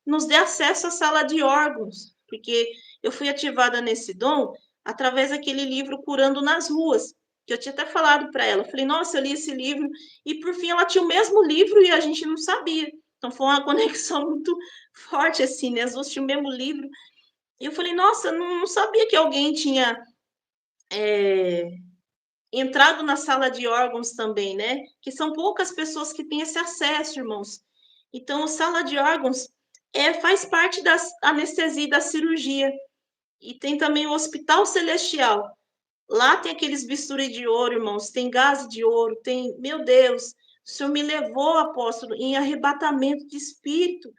nos dê acesso à sala de órgãos. Porque eu fui ativada nesse dom através daquele livro Curando nas Ruas. Que eu tinha até falado para ela. Eu falei: Nossa, eu li esse livro. E por fim ela tinha o mesmo livro e a gente não sabia. Então foi uma conexão muito forte, assim, né? As duas tinham o mesmo livro. E eu falei, nossa, não sabia que alguém tinha entrado na sala de órgãos também, né? Que são poucas pessoas que têm esse acesso, irmãos. Então, a sala de órgãos faz parte da anestesia e da cirurgia. E tem também o Hospital Celestial. Lá tem aqueles bisturi de ouro, irmãos, tem gás de ouro, tem, meu Deus, o Senhor me levou, apóstolo, em arrebatamento de espírito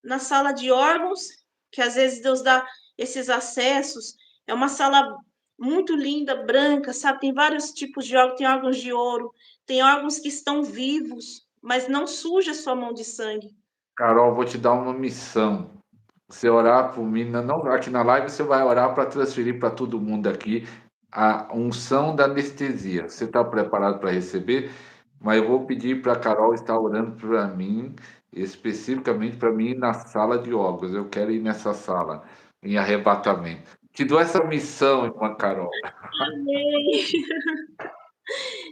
na sala de órgãos, que às vezes Deus dá esses acessos. É uma sala muito linda, branca, sabe? Tem vários tipos de órgãos, tem órgãos de ouro, tem órgãos que estão vivos, mas não suja sua mão de sangue. Carol, vou te dar uma missão. Você orar por mim, não, aqui na live você vai orar para transferir para todo mundo aqui a unção da anestesia. Você está preparado para receber? Mas eu vou pedir para a Carol estar orando para mim, especificamente para mim na sala de órgãos. Eu quero ir nessa sala, em arrebatamento. Te dou essa missão, irmã Carol. Amém.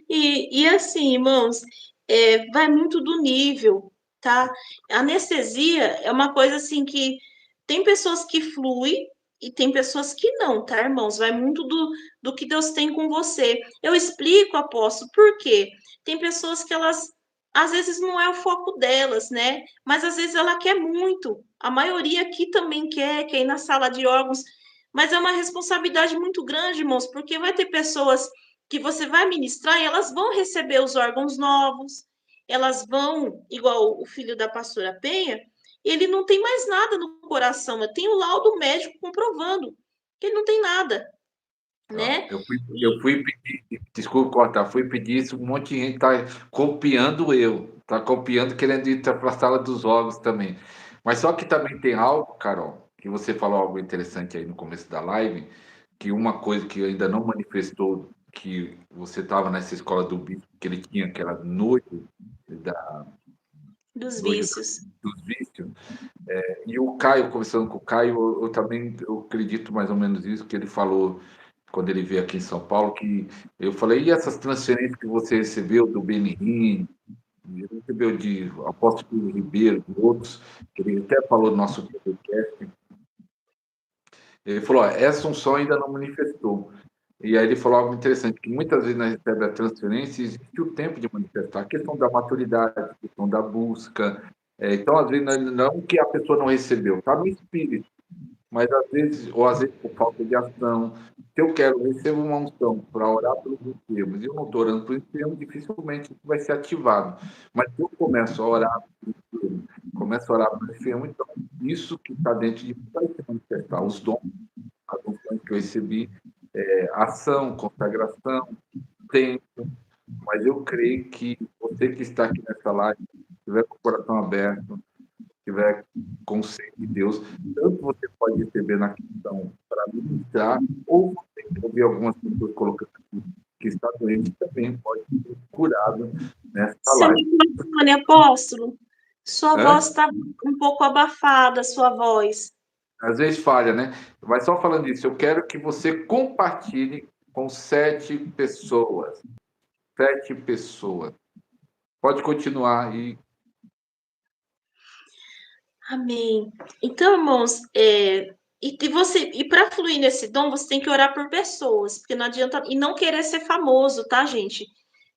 E assim, irmãos, vai muito do nível, tá? A anestesia é uma coisa assim que tem pessoas que fluem e tem pessoas que não, tá, irmãos? Vai muito do que Deus tem com você. Eu explico, apóstolo, por quê? Tem pessoas que elas, às vezes, não é o foco delas, né? Mas às vezes ela quer muito. A maioria aqui também quer ir na sala de órgãos, mas é uma responsabilidade muito grande, irmãos, porque vai ter pessoas que você vai ministrar e elas vão receber os órgãos novos, elas vão, igual o filho da pastora Penha, ele não tem mais nada no coração. Eu tenho o laudo médico comprovando que ele não tem nada, Ah, né? eu fui pedir, desculpa cortar, fui pedir isso, um monte de gente está copiando está copiando, querendo ir para a sala dos órgãos também. Mas só que também tem algo, Carol, que você falou algo interessante aí no começo da live, que uma coisa que ainda não manifestou, que você estava nessa escola do bispo, que ele tinha aquela nojo, da, Dos nojo vícios. dos vícios, e o Caio, conversando com o Caio, eu também eu acredito mais ou menos isso que ele falou quando ele veio aqui em São Paulo, que eu falei, e essas transferências que você recebeu do Benihim, recebeu de Apóstolo Ribeiro, de outros, que ele até falou no nosso podcast, ele falou, ó, essa unção ainda não manifestou. E aí ele falou algo interessante, que muitas vezes nós recebemos a transferência e existe o tempo de manifestar, a questão da maturidade, a questão da busca. Então, às vezes, não que a pessoa não recebeu, está no espírito. mas às vezes por falta de ação. Se eu quero receber uma unção para orar pelos enfermos e eu não estou orando pelos enfermos, dificilmente isso vai ser ativado. Mas se eu começo a orar pelos enfermos, começo a orar pelos enfermos, então isso que está dentro de mim vai se manifestar. Os dons, as unções que eu recebi, ação, consagração, tempo. Mas eu creio que você que está aqui nessa live, tiver com o coração aberto, tiver com o sede de Deus, tanto você pode receber na questão para ministrar, ou você que ouvir algumas pessoas colocando aqui que está doente, também pode ser curado nessa Seu live. microfone, apóstolo, sua Hã? voz está um pouco abafada, sua voz. Às vezes falha, né? Mas só falando isso, eu quero que você compartilhe com 7 pessoas. 7 pessoas. Pode continuar e Amém. Então, irmãos, e para fluir nesse dom, você tem que orar por pessoas, porque não adianta e não querer ser famoso, tá, gente?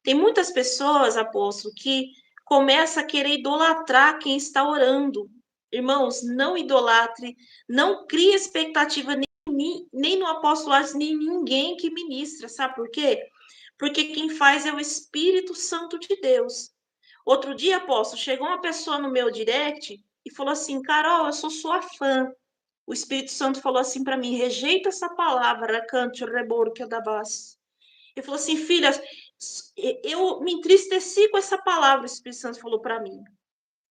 Tem muitas pessoas, apóstolo, que começa a querer idolatrar quem está orando. Irmãos, não idolatre, não crie expectativa nem no apóstolo, nem em ninguém que ministra, sabe por quê? Porque quem faz é o Espírito Santo de Deus. Outro dia, apóstolo, chegou uma pessoa no meu direct e falou assim: Carol, eu sou sua fã. O Espírito Santo falou assim para mim: rejeita essa palavra, cante o rebor que eu dabas. Ele falou assim: filha, eu me entristeci com essa palavra, o Espírito Santo falou para mim.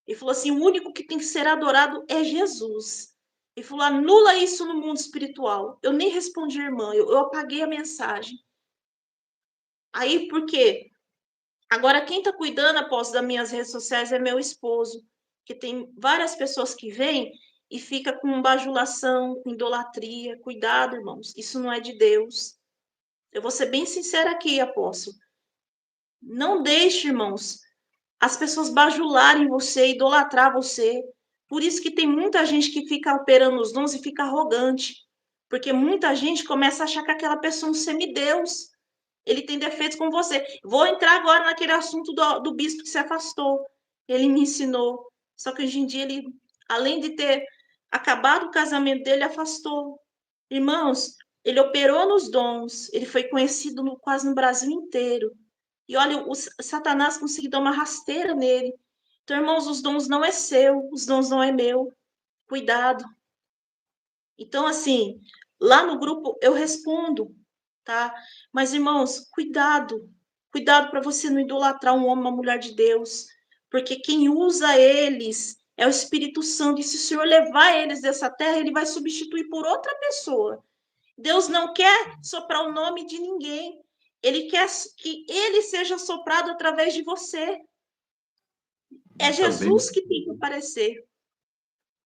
Ele falou assim: o único que tem que ser adorado é Jesus. Ele falou: anula isso no mundo espiritual. Eu nem respondi, irmã, eu apaguei a mensagem. Aí, por quê? Agora, quem está cuidando, após das minhas redes sociais é meu esposo, que tem várias pessoas que vêm e fica com bajulação, com idolatria. Cuidado, irmãos, isso não é de Deus. Eu vou ser bem sincera aqui, apóstolo. Não deixe, irmãos, as pessoas bajularem você, idolatrar você. Por isso que tem muita gente que fica operando os dons e fica arrogante. Porque muita gente começa a achar que aquela pessoa é um semideus. Ele tem defeitos com você. Vou entrar agora naquele assunto do bispo que se afastou. Ele me ensinou. Só que hoje em dia ele, além de ter acabado o casamento dele, afastou. Irmãos, ele operou nos dons, ele foi conhecido quase no Brasil inteiro. E olha, o Satanás conseguiu dar uma rasteira nele. Então, irmãos, os dons não é seu, os dons não é meu. Cuidado. Então, assim, lá no grupo eu respondo, tá? Mas, irmãos, cuidado. Cuidado para você não idolatrar um homem, uma mulher de Deus. Porque quem usa eles é o Espírito Santo. E se o Senhor levar eles dessa terra, ele vai substituir por outra pessoa. Deus não quer soprar o nome de ninguém. Ele quer que ele seja soprado através de você. É também Jesus que tem que aparecer.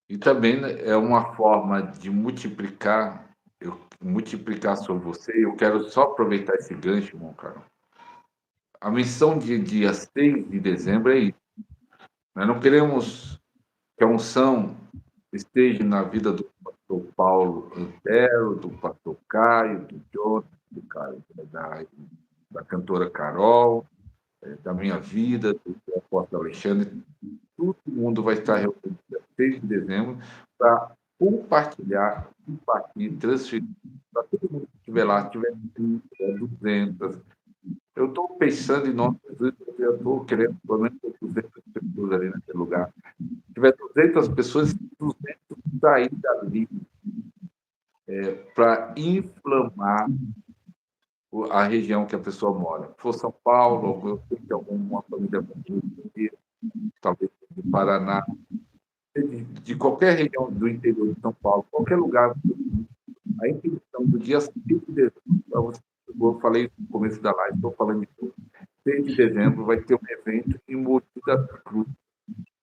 né, é uma forma de multiplicar sobre você. Eu quero só aproveitar esse gancho, irmão Carol. A missão de dia 6 de dezembro é isso. Nós não queremos que a unção esteja na vida do pastor Paulo Antero, do pastor Caio, do Jonathan, do Caio, da cantora Carol, da minha vida, do apóstolo Alexandre. Todo mundo vai estar reunido dia 6 de dezembro para compartilhar, transferir para todo mundo que estiver lá, se tiver 30, 200. Eu estou pensando em nome de Jesus, porque eu estou querendo pelo menos 200 pessoas ali naquele lugar. Se tiver 200 pessoas, 200 sair dali para inflamar a região que a pessoa mora. Se for São Paulo, eu sei que alguma família talvez do Paraná, de qualquer região do interior de São Paulo, qualquer lugar. A intenção do dia 6 de dezembro, eu falei no começo da live, estou falando de tudo. 6 de dezembro vai ter um evento em Mogi das Cruzes.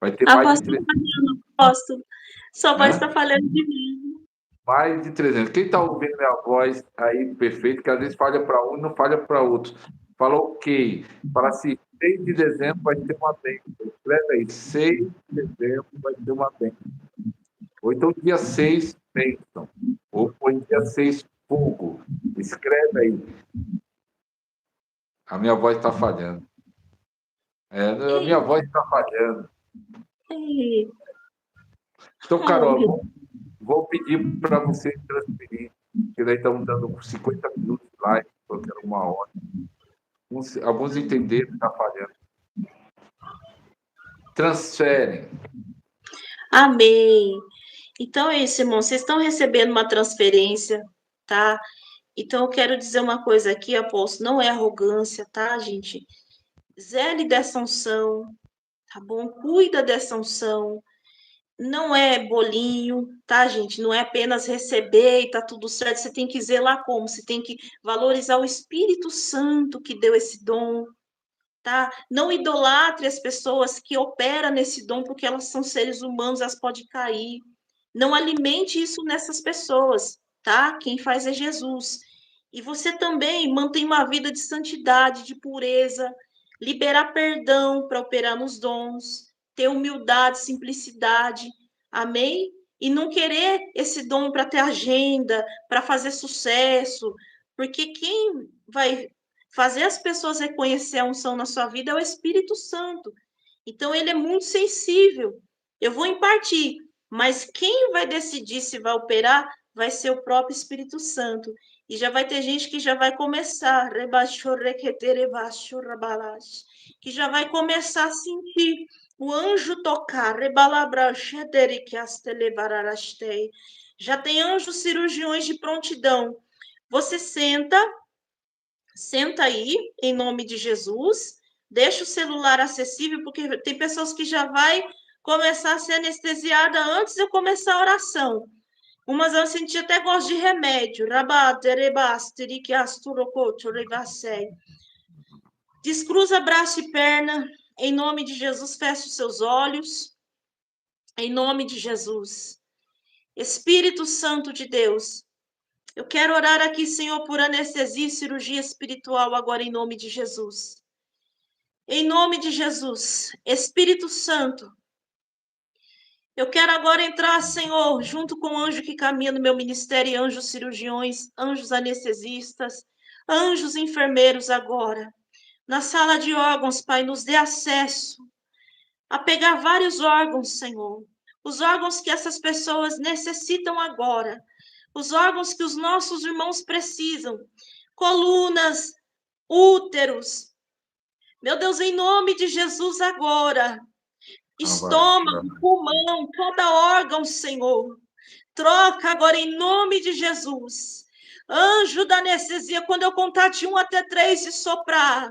Vai ter A mais voz de está 300. falhando, apóstolo. Sua voz está Né? falhando de mim. Mais de 300. Quem está ouvindo minha voz aí perfeito, que às vezes falha para um e não falha para outro. Fala ok. Fala assim, 6 de dezembro vai ter uma bênção. Escreve aí, 6 de dezembro vai ter uma bênção. Ou então dia 6, bênção. Ou põe dia 6, fogo. Escreve aí. A minha voz está falhando. A minha Ei, voz está falhando. ei. Então, Oh, Carol, meu. Vou pedir para você transferir, porque daí estamos dando 50 minutos de live, eu quero 1 hora. Alguns entenderam que está falhando. Transferem. Amém. Então é isso, irmão. Vocês estão recebendo uma transferência, tá? Então eu quero dizer uma coisa aqui, apóstolo, não é arrogância, tá, gente? Zele dessa unção, tá bom? Cuida dessa unção. Não é bolinho, tá, gente? Não é apenas receber e tá tudo certo. Você tem que zelar como? Você tem que valorizar o Espírito Santo que deu esse dom, tá? Não idolatre as pessoas que operam nesse dom, porque elas são seres humanos, elas podem cair. Não alimente isso nessas pessoas, tá? Quem faz é Jesus. E você também mantém uma vida de santidade, de pureza, liberar perdão para operar nos dons, ter humildade, simplicidade, amém? E não querer esse dom para ter agenda, para fazer sucesso, porque quem vai fazer as pessoas reconhecer a unção na sua vida é o Espírito Santo. Então, ele é muito sensível. Eu vou impartir, mas quem vai decidir se vai operar vai ser o próprio Espírito Santo. E já vai ter gente que já vai começar, que já vai começar a sentir o anjo tocar. Já tem anjos cirurgiões de prontidão. Você senta aí, em nome de Jesus, deixa o celular acessível, porque tem pessoas que já vai começar a ser anestesiada antes de eu começar a oração. Umas eu senti até gosto de remédio. Descruza braço e perna. Em nome de Jesus, feche os seus olhos. Em nome de Jesus. Espírito Santo de Deus, eu quero orar aqui, Senhor, por anestesia e cirurgia espiritual agora em nome de Jesus. Em nome de Jesus, Espírito Santo, eu quero agora entrar, Senhor, junto com o anjo que caminha no meu ministério, anjos cirurgiões, anjos anestesistas, anjos enfermeiros agora. Na sala de órgãos, Pai, nos dê acesso a pegar vários órgãos, Senhor. Os órgãos que essas pessoas necessitam agora. Os órgãos que os nossos irmãos precisam. Colunas, úteros. Meu Deus, em nome de Jesus agora. Estômago, pulmão, cada órgão, Senhor. Troca agora em nome de Jesus. Anjo da anestesia, quando eu contar de 1 até 3 e soprar.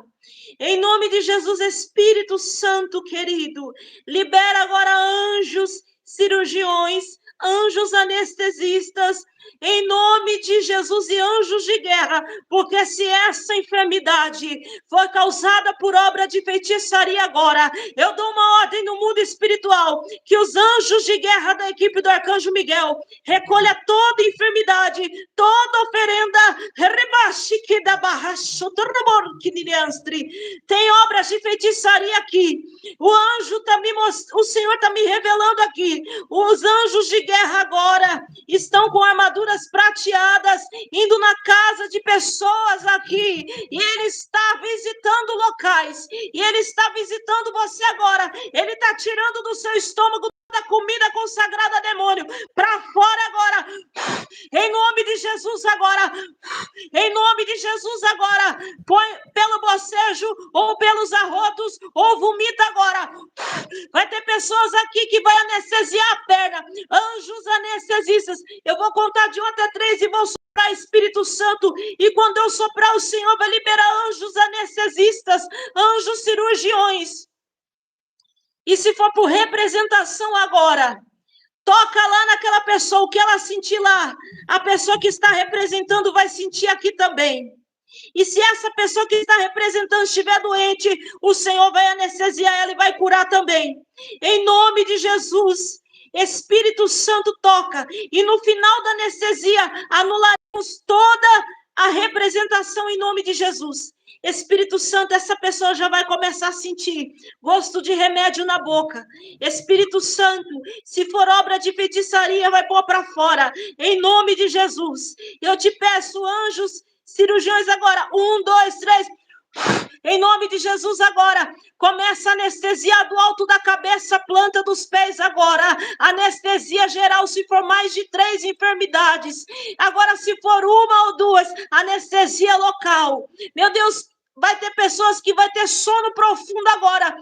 Em nome de Jesus, Espírito Santo querido, libera agora anjos, cirurgiões, anjos anestesistas, em nome de Jesus e anjos de guerra, porque se essa enfermidade foi causada por obra de feitiçaria agora, eu dou uma ordem no mundo espiritual, que os anjos de guerra da equipe do Arcanjo Miguel recolha toda enfermidade, toda oferenda, tem obras de feitiçaria aqui, o anjo está o Senhor está me revelando aqui, os anjos de guerra agora estão com armaduras prateadas, indo na casa de pessoas aqui, e ele está visitando locais, e ele está visitando você agora, ele está tirando do seu estômago da comida consagrada a demônio, para fora agora, em nome de Jesus agora, em nome de Jesus agora, põe pelo bocejo, ou pelos arrotos, ou vomita agora, vai ter pessoas aqui que vai anestesiar a perna, anjos anestesistas, eu vou contar de 1 até 3 e vou soprar Espírito Santo, e quando eu soprar o Senhor vai liberar anjos anestesistas, anjos cirurgiões, e se for por representação agora, toca lá naquela pessoa, o que ela sentir lá, a pessoa que está representando vai sentir aqui também. E se essa pessoa que está representando estiver doente, o Senhor vai anestesiar ela e vai curar também. Em nome de Jesus, Espírito Santo toca. E no final da anestesia, anularemos toda a representação em nome de Jesus. Espírito Santo, essa pessoa já vai começar a sentir gosto de remédio na boca. Espírito Santo, se for obra de feitiçaria, vai pôr para fora. Em nome de Jesus. Eu te peço, anjos, cirurgiões agora. 1, 2, 3. Em nome de Jesus agora, começa a anestesiar do alto da cabeça, planta dos pés agora. Anestesia geral se for mais de 3 enfermidades. Agora, se for uma ou duas, anestesia local. Meu Deus, vai ter pessoas que vai ter sono profundo agora,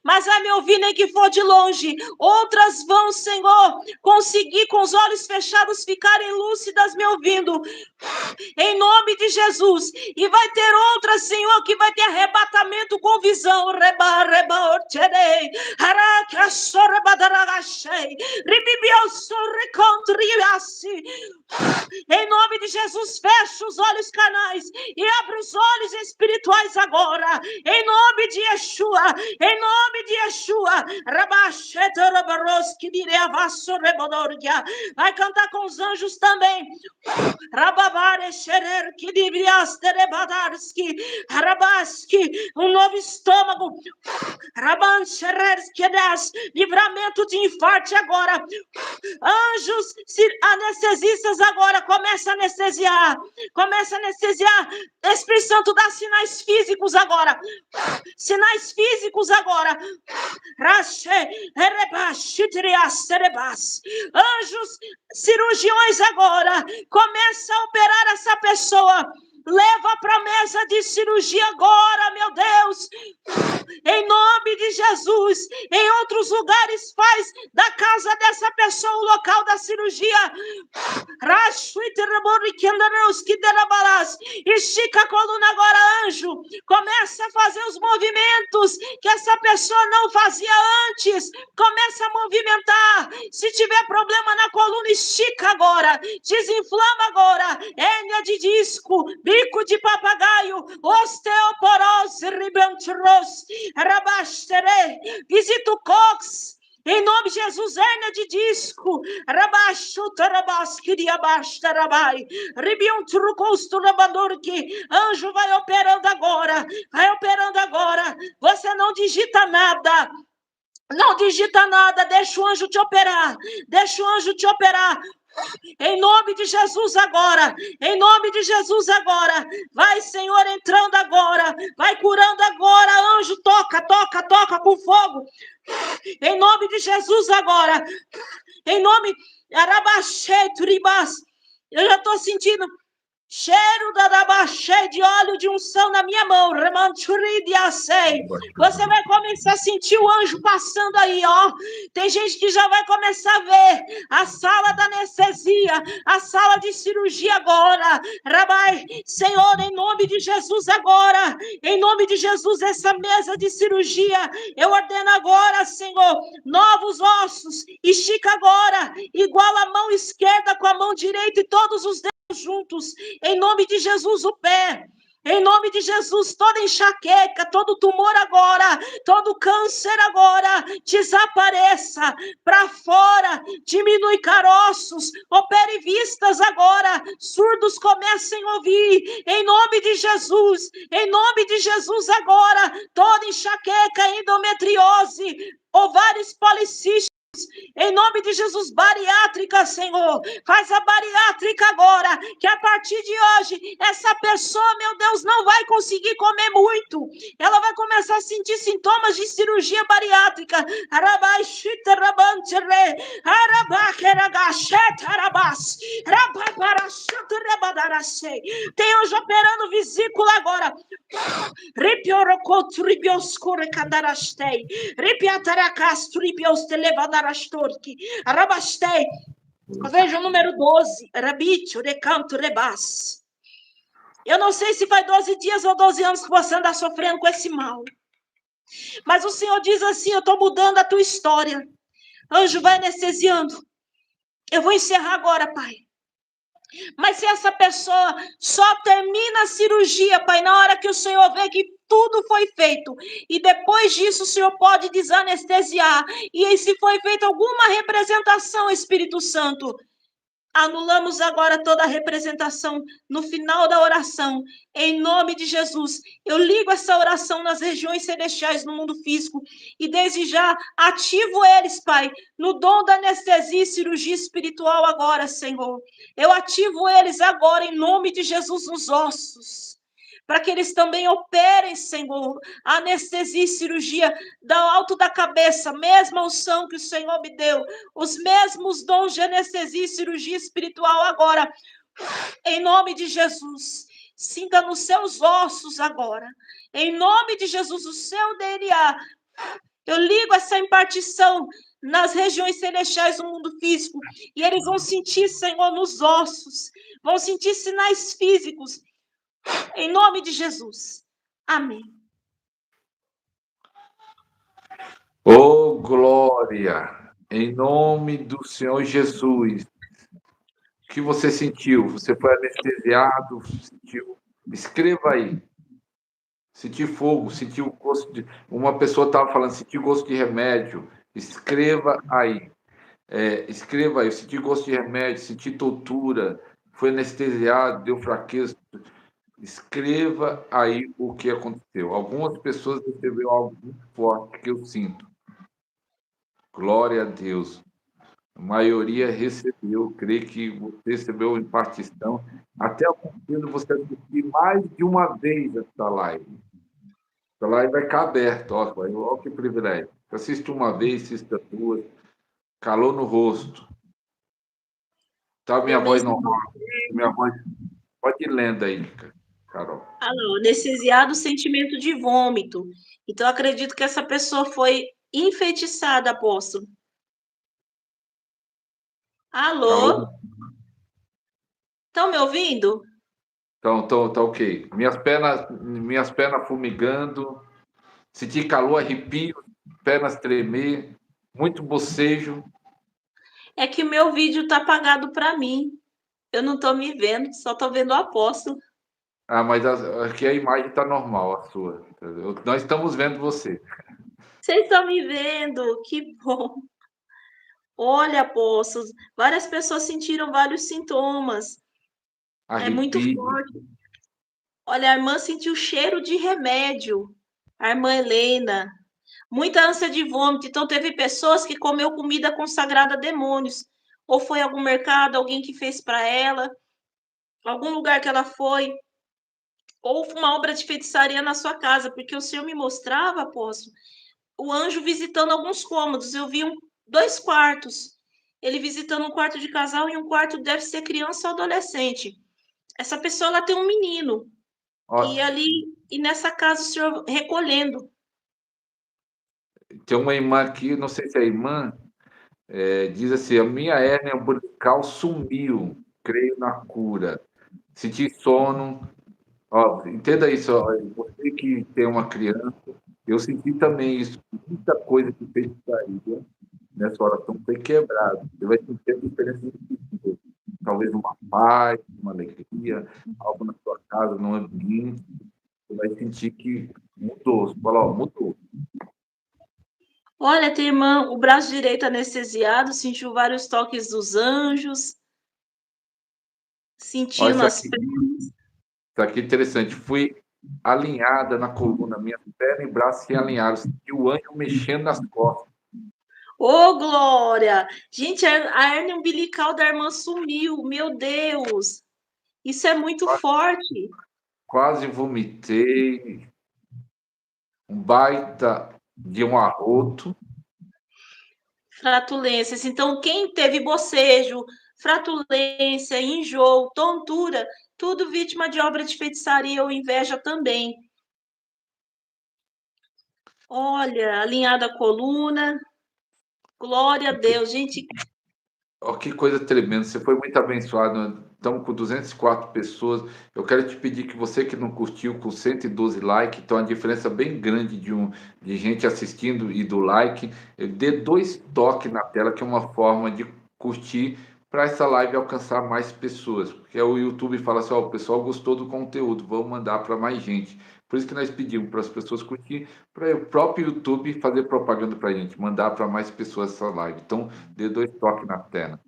mas vai me ouvir nem que for de longe. Outras vão, Senhor, conseguir com os olhos fechados ficarem lúcidas me ouvindo, em nome de Jesus. E vai ter outras, Senhor, que vai ter arrebatamento com visão. Em nome de Jesus, fecha os olhos canais e abre os olhos espirituais agora, em nome de Yeshua, em nome de Yeshua. Vai cantar com os anjos também. Um novo estômago, livramento de infarto agora. Anjos anestesistas agora, começa a anestesiar. Espírito Santo, dá sinais físicos agora. Sinais físicos agora. Anjos cirurgiões agora, começa a operar essa pessoa. Leva para a mesa de cirurgia agora, meu Deus. Em nome de Jesus. Em outros lugares, faz da casa dessa pessoa o local da cirurgia. Estica a coluna agora, anjo. Começa a fazer os movimentos que essa pessoa não fazia antes. Começa a movimentar. Se tiver problema na coluna, estica agora. Desinflama agora. Hérnia de disco, bico de papagaio, osteoporose, ribantros, rabastere, visita o cox. Em nome de Jesus, hérnia de disco, anjo vai operando agora, você não digita nada. Não digita nada, deixa o anjo te operar. Em nome de Jesus agora, vai, Senhor, entrando agora, vai curando agora, anjo, toca com fogo, em nome de Jesus agora, em nome, eu já estou sentindo cheiro de óleo de unção na minha mão. Você vai começar a sentir o anjo passando aí, ó. Tem gente que já vai começar a ver a sala da anestesia, a sala de cirurgia agora. Rabai, Senhor, em nome de Jesus agora, em nome de Jesus, essa mesa de cirurgia, eu ordeno agora, Senhor, novos ossos, estica agora, igual a mão esquerda com a mão direita e todos os dedos juntos, em nome de Jesus, o pé, em nome de Jesus, toda enxaqueca, todo tumor agora, todo câncer agora, desapareça para fora, diminui caroços, opere vistas agora, surdos comecem a ouvir, em nome de Jesus agora, toda enxaqueca, endometriose, ovários policísticos, em nome de Jesus, bariátrica, Senhor, faz a bariátrica agora, que a partir de hoje, essa pessoa, meu Deus, não vai conseguir comer muito, ela vai começar a sentir sintomas de cirurgia bariátrica. Tem hoje operando vesícula agora. Eu vejo o número 12. Eu não sei se faz 12 dias ou 12 anos que você anda sofrendo com esse mal. Mas o Senhor diz assim: eu estou mudando a tua história. Anjo, vai anestesiando. Eu vou encerrar agora, Pai. Mas se essa pessoa só termina a cirurgia, Pai, na hora que o Senhor vê que tudo foi feito, e depois disso o Senhor pode desanestesiar, e se foi feita alguma representação, Espírito Santo, anulamos agora toda a representação no final da oração, em nome de Jesus. Eu ligo essa oração nas regiões celestiais, no mundo físico, e desde já ativo eles, Pai, no dom da anestesia e cirurgia espiritual agora, Senhor. Eu ativo eles agora, em nome de Jesus, nos ossos. para que eles também operem, Senhor, anestesia e cirurgia do alto da cabeça, mesma unção que o Senhor me deu, os mesmos dons de anestesia e cirurgia espiritual agora, em nome de Jesus. Sinta nos seus ossos agora, em nome de Jesus, o seu DNA. Eu ligo essa impartição nas regiões celestiais do mundo físico, e eles vão sentir, Senhor, nos ossos, vão sentir sinais físicos, em nome de Jesus. Amém. Oh, glória! Em nome do Senhor Jesus. O que você sentiu? Você foi anestesiado? Sentiu? Escreva aí. Senti fogo, senti o gosto de. Uma pessoa estava falando, senti gosto de remédio. Escreva aí. Escreva aí. Senti gosto de remédio, senti tortura, foi anestesiado, deu fraqueza. Escreva aí o que aconteceu. Algumas pessoas receberam algo muito forte que eu sinto. Glória a Deus. A maioria recebeu, creio que você recebeu impartição. Até aconselho você assistir mais de uma vez essa live. Essa live vai ficar aberta, olha que privilégio. Assiste uma vez, assista duas, calor no rosto. Tá minha voz normal? Minha voz. Pode ir lendo aí, Carol. Alô, anestesiado, sentimento de vômito. Então, acredito que essa pessoa foi enfeitiçada, apóstolo. Calor. Alô? Estão me ouvindo? Então, tá ok. Minhas pernas fumegando, senti calor, arrepio, pernas tremer, muito bocejo. É que o meu vídeo tá apagado para mim. Eu não estou me vendo, só estou vendo o apóstolo. Mas aqui a imagem está normal, a sua. Nós estamos vendo você. Vocês estão me vendo? Que bom. Olha, apóstolos, várias pessoas sentiram vários sintomas. É muito Arrepio. forte. Olha, a irmã sentiu cheiro de remédio. A irmã Helena. Muita ânsia de vômito. Então, teve pessoas que comeu comida consagrada a demônios. Ou foi algum mercado, alguém que fez para ela, algum lugar que ela foi, ou uma obra de feitiçaria na sua casa, porque o Senhor me mostrava, apóstolo, o anjo visitando alguns cômodos. Eu vi dois quartos. Ele visitando um quarto de casal e um quarto deve ser criança ou adolescente. Essa pessoa ela tem um menino. E Ó, ali, e nessa casa, o Senhor recolhendo. tem uma irmã aqui, não sei se é irmã, diz assim: a minha hérnia umbilical sumiu, creio na cura. Senti sono. Ó, entenda isso, ó, você que tem uma criança, eu senti também isso, muita coisa que fez sair nessa oração foi quebrada. Você vai sentir a diferença de talvez uma paz, uma alegria, algo na sua casa, no ambiente, você vai sentir que mudou. Você fala, ó, mudou. Olha, tem irmã, o braço direito anestesiado, sentiu vários toques dos anjos, Ó, sentiu nas pernas. isso aqui é interessante. Fui alinhada na coluna, minha perna e braço se alinharam. Senti o anjo mexendo nas costas. Ô, Glória! Gente, a hernia umbilical da irmã sumiu, meu Deus! Isso é muito forte. Quase vomitei. Um baita de um arroto. Flatulências. Então, quem teve bocejo, flatulência, enjoo, tontura, tudo vítima de obra de feitiçaria ou inveja também. Olha, alinhada a coluna. Glória a Deus, gente. Oh, que coisa tremenda, você foi muito abençoado. Estamos com 204 pessoas. Eu quero te pedir que você que não curtiu, com 112 likes, então a diferença bem grande de gente assistindo e do like, dê 2 toques na tela, que é uma forma de curtir para essa live alcançar mais pessoas. Porque o YouTube fala assim: ó, o pessoal gostou do conteúdo, vamos mandar para mais gente. Por isso que nós pedimos para as pessoas curtir, para o próprio YouTube fazer propaganda para a gente, mandar para mais pessoas essa live. Então, dê 2 toques na tela.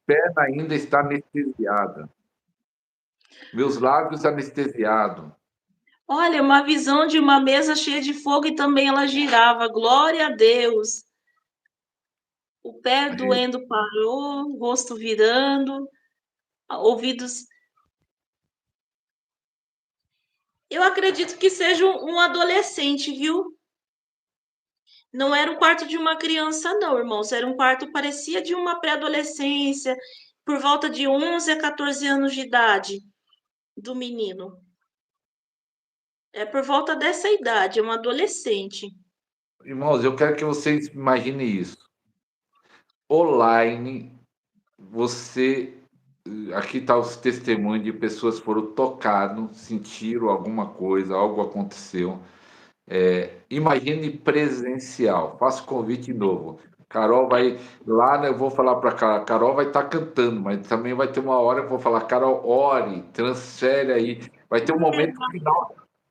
Perna ainda está anestesiada. Meus lábios anestesiados. Olha, uma visão de uma mesa cheia de fogo e também ela girava. Glória a Deus. O pé doendo parou, o rosto virando, ouvidos. Eu acredito que seja um adolescente, viu? Não era um quarto de uma criança, não, irmãos. Era um quarto, parecia de uma pré-adolescência, por volta de 11 a 14 anos de idade do menino. É por volta dessa idade, é um adolescente. Irmãos, eu quero que vocês imaginem isso. Online, você. Aqui está os testemunhos de pessoas que foram tocadas, sentiram alguma coisa, algo aconteceu. Imagine presencial. Faço convite novo. Carol vai lá, né, eu vou falar para Carol. Carol vai estar cantando, mas também vai ter uma hora que eu vou falar, Carol, ore, transfere aí. Vai ter um momento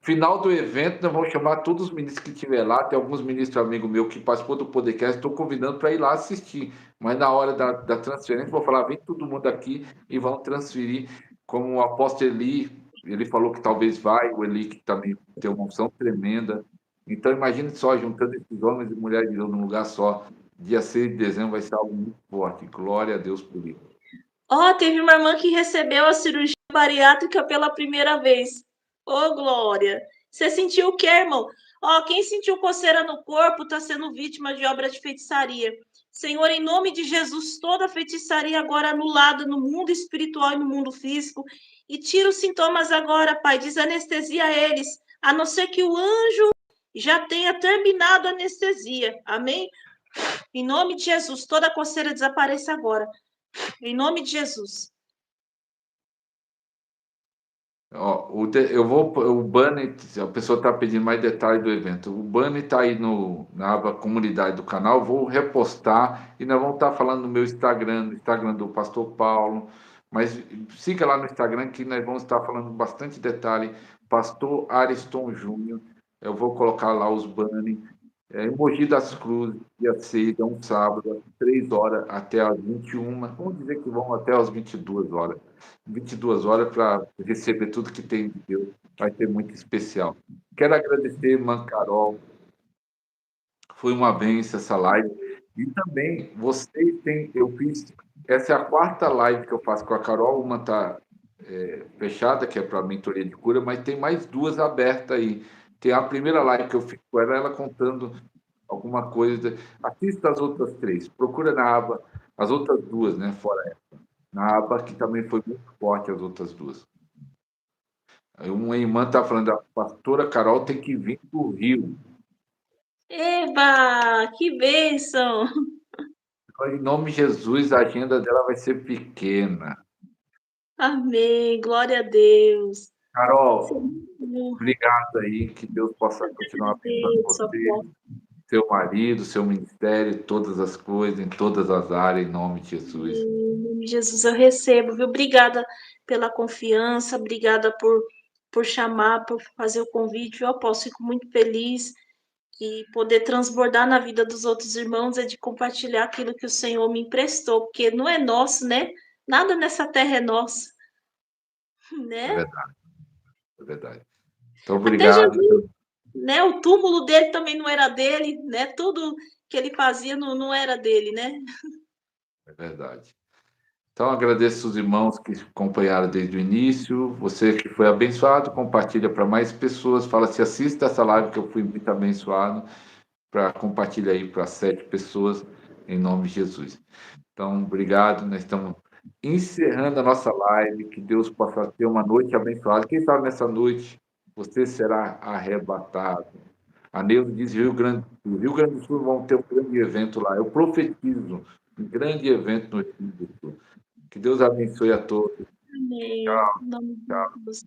final do evento, nós vamos chamar todos os ministros que estiver lá. Tem alguns ministros amigos meus que participou do podcast, estou convidando para ir lá assistir. Mas na hora da transferência, vou falar, vem todo mundo aqui e vão transferir. Como o apóstolo Eli, ele falou que talvez vai, o Eli que também tem uma unção tremenda. Então, imagine só, juntando esses homens e mulheres num lugar só. Dia 6 de dezembro vai ser algo muito forte. Glória a Deus por isso. Teve uma irmã que recebeu a cirurgia bariátrica pela primeira vez. Glória! Você sentiu o quê, irmão? Quem sentiu coceira no corpo está sendo vítima de obra de feitiçaria. Senhor, em nome de Jesus, toda feitiçaria agora anulada no mundo espiritual e no mundo físico. E tira os sintomas agora, Pai. Desanestesia eles, a não ser que o anjo já tenha terminado a anestesia. Amém? Em nome de Jesus, toda coceira desapareça agora. Em nome de Jesus. O banner, a pessoa está pedindo mais detalhes do evento. O banner está aí na aba comunidade do canal. Vou repostar e nós vamos estar falando no meu Instagram, no Instagram do Pastor Paulo. Mas siga lá no Instagram que nós vamos estar falando bastante detalhe. Pastor Ariston Júnior. Eu vou colocar lá os banners. Em Mogi das Cruzes, dia 6, é um sábado, às 3 horas até às 21. Vamos dizer que vão até às 22 horas. 22 horas para receber tudo que tem de Deus. Vai ser muito especial. Quero agradecer, irmã Carol. Foi uma bênção essa live. E também, vocês têm. Eu fiz. Essa é a quarta live que eu faço com a Carol. Uma está fechada, que é para a mentoria de cura, mas tem mais duas abertas aí. Tem a primeira live que eu fiz com ela, ela contando alguma coisa. Assista as outras três. Procura na aba, as outras duas, né? Fora essa. Na aba que também foi muito forte as outras duas. Aí uma irmã está falando, a pastora Carol tem que vir para o Rio. Eba, que bênção! Em nome de Jesus, a agenda dela vai ser pequena. Amém, glória a Deus. Carol, Senhor, obrigado aí, que Deus possa continuar abençoando Deus, você, seu marido, seu ministério, todas as coisas, em todas as áreas, em nome de Jesus. em nome de Jesus eu recebo, viu? Obrigada pela confiança, obrigada por chamar, por fazer o convite. Eu posso, fico muito feliz e poder transbordar na vida dos outros irmãos é de compartilhar aquilo que o Senhor me emprestou, porque não é nosso, né? Nada nessa terra é nosso, É né? verdade, é verdade. Então, Até obrigado. Jesus, né? O túmulo dele também não era dele, né? Tudo que ele fazia não era dele, né? É verdade. Então, agradeço os irmãos que acompanharam desde o início. Você que foi abençoado, compartilha para mais pessoas. Fala se assista essa live que eu fui muito abençoado, para compartilhar aí para 7 pessoas, em nome de Jesus. Então, obrigado. Nós estamos encerrando a nossa live. Que Deus possa ter uma noite abençoada. Quem sabe nessa noite você será arrebatado. A Neuza diz o Rio Grande do Sul vão ter um grande evento lá. Eu profetizo um grande evento no Rio Grande do Sul. Que Deus abençoe a todos. Amém. Em nome de Tchau. Jesus.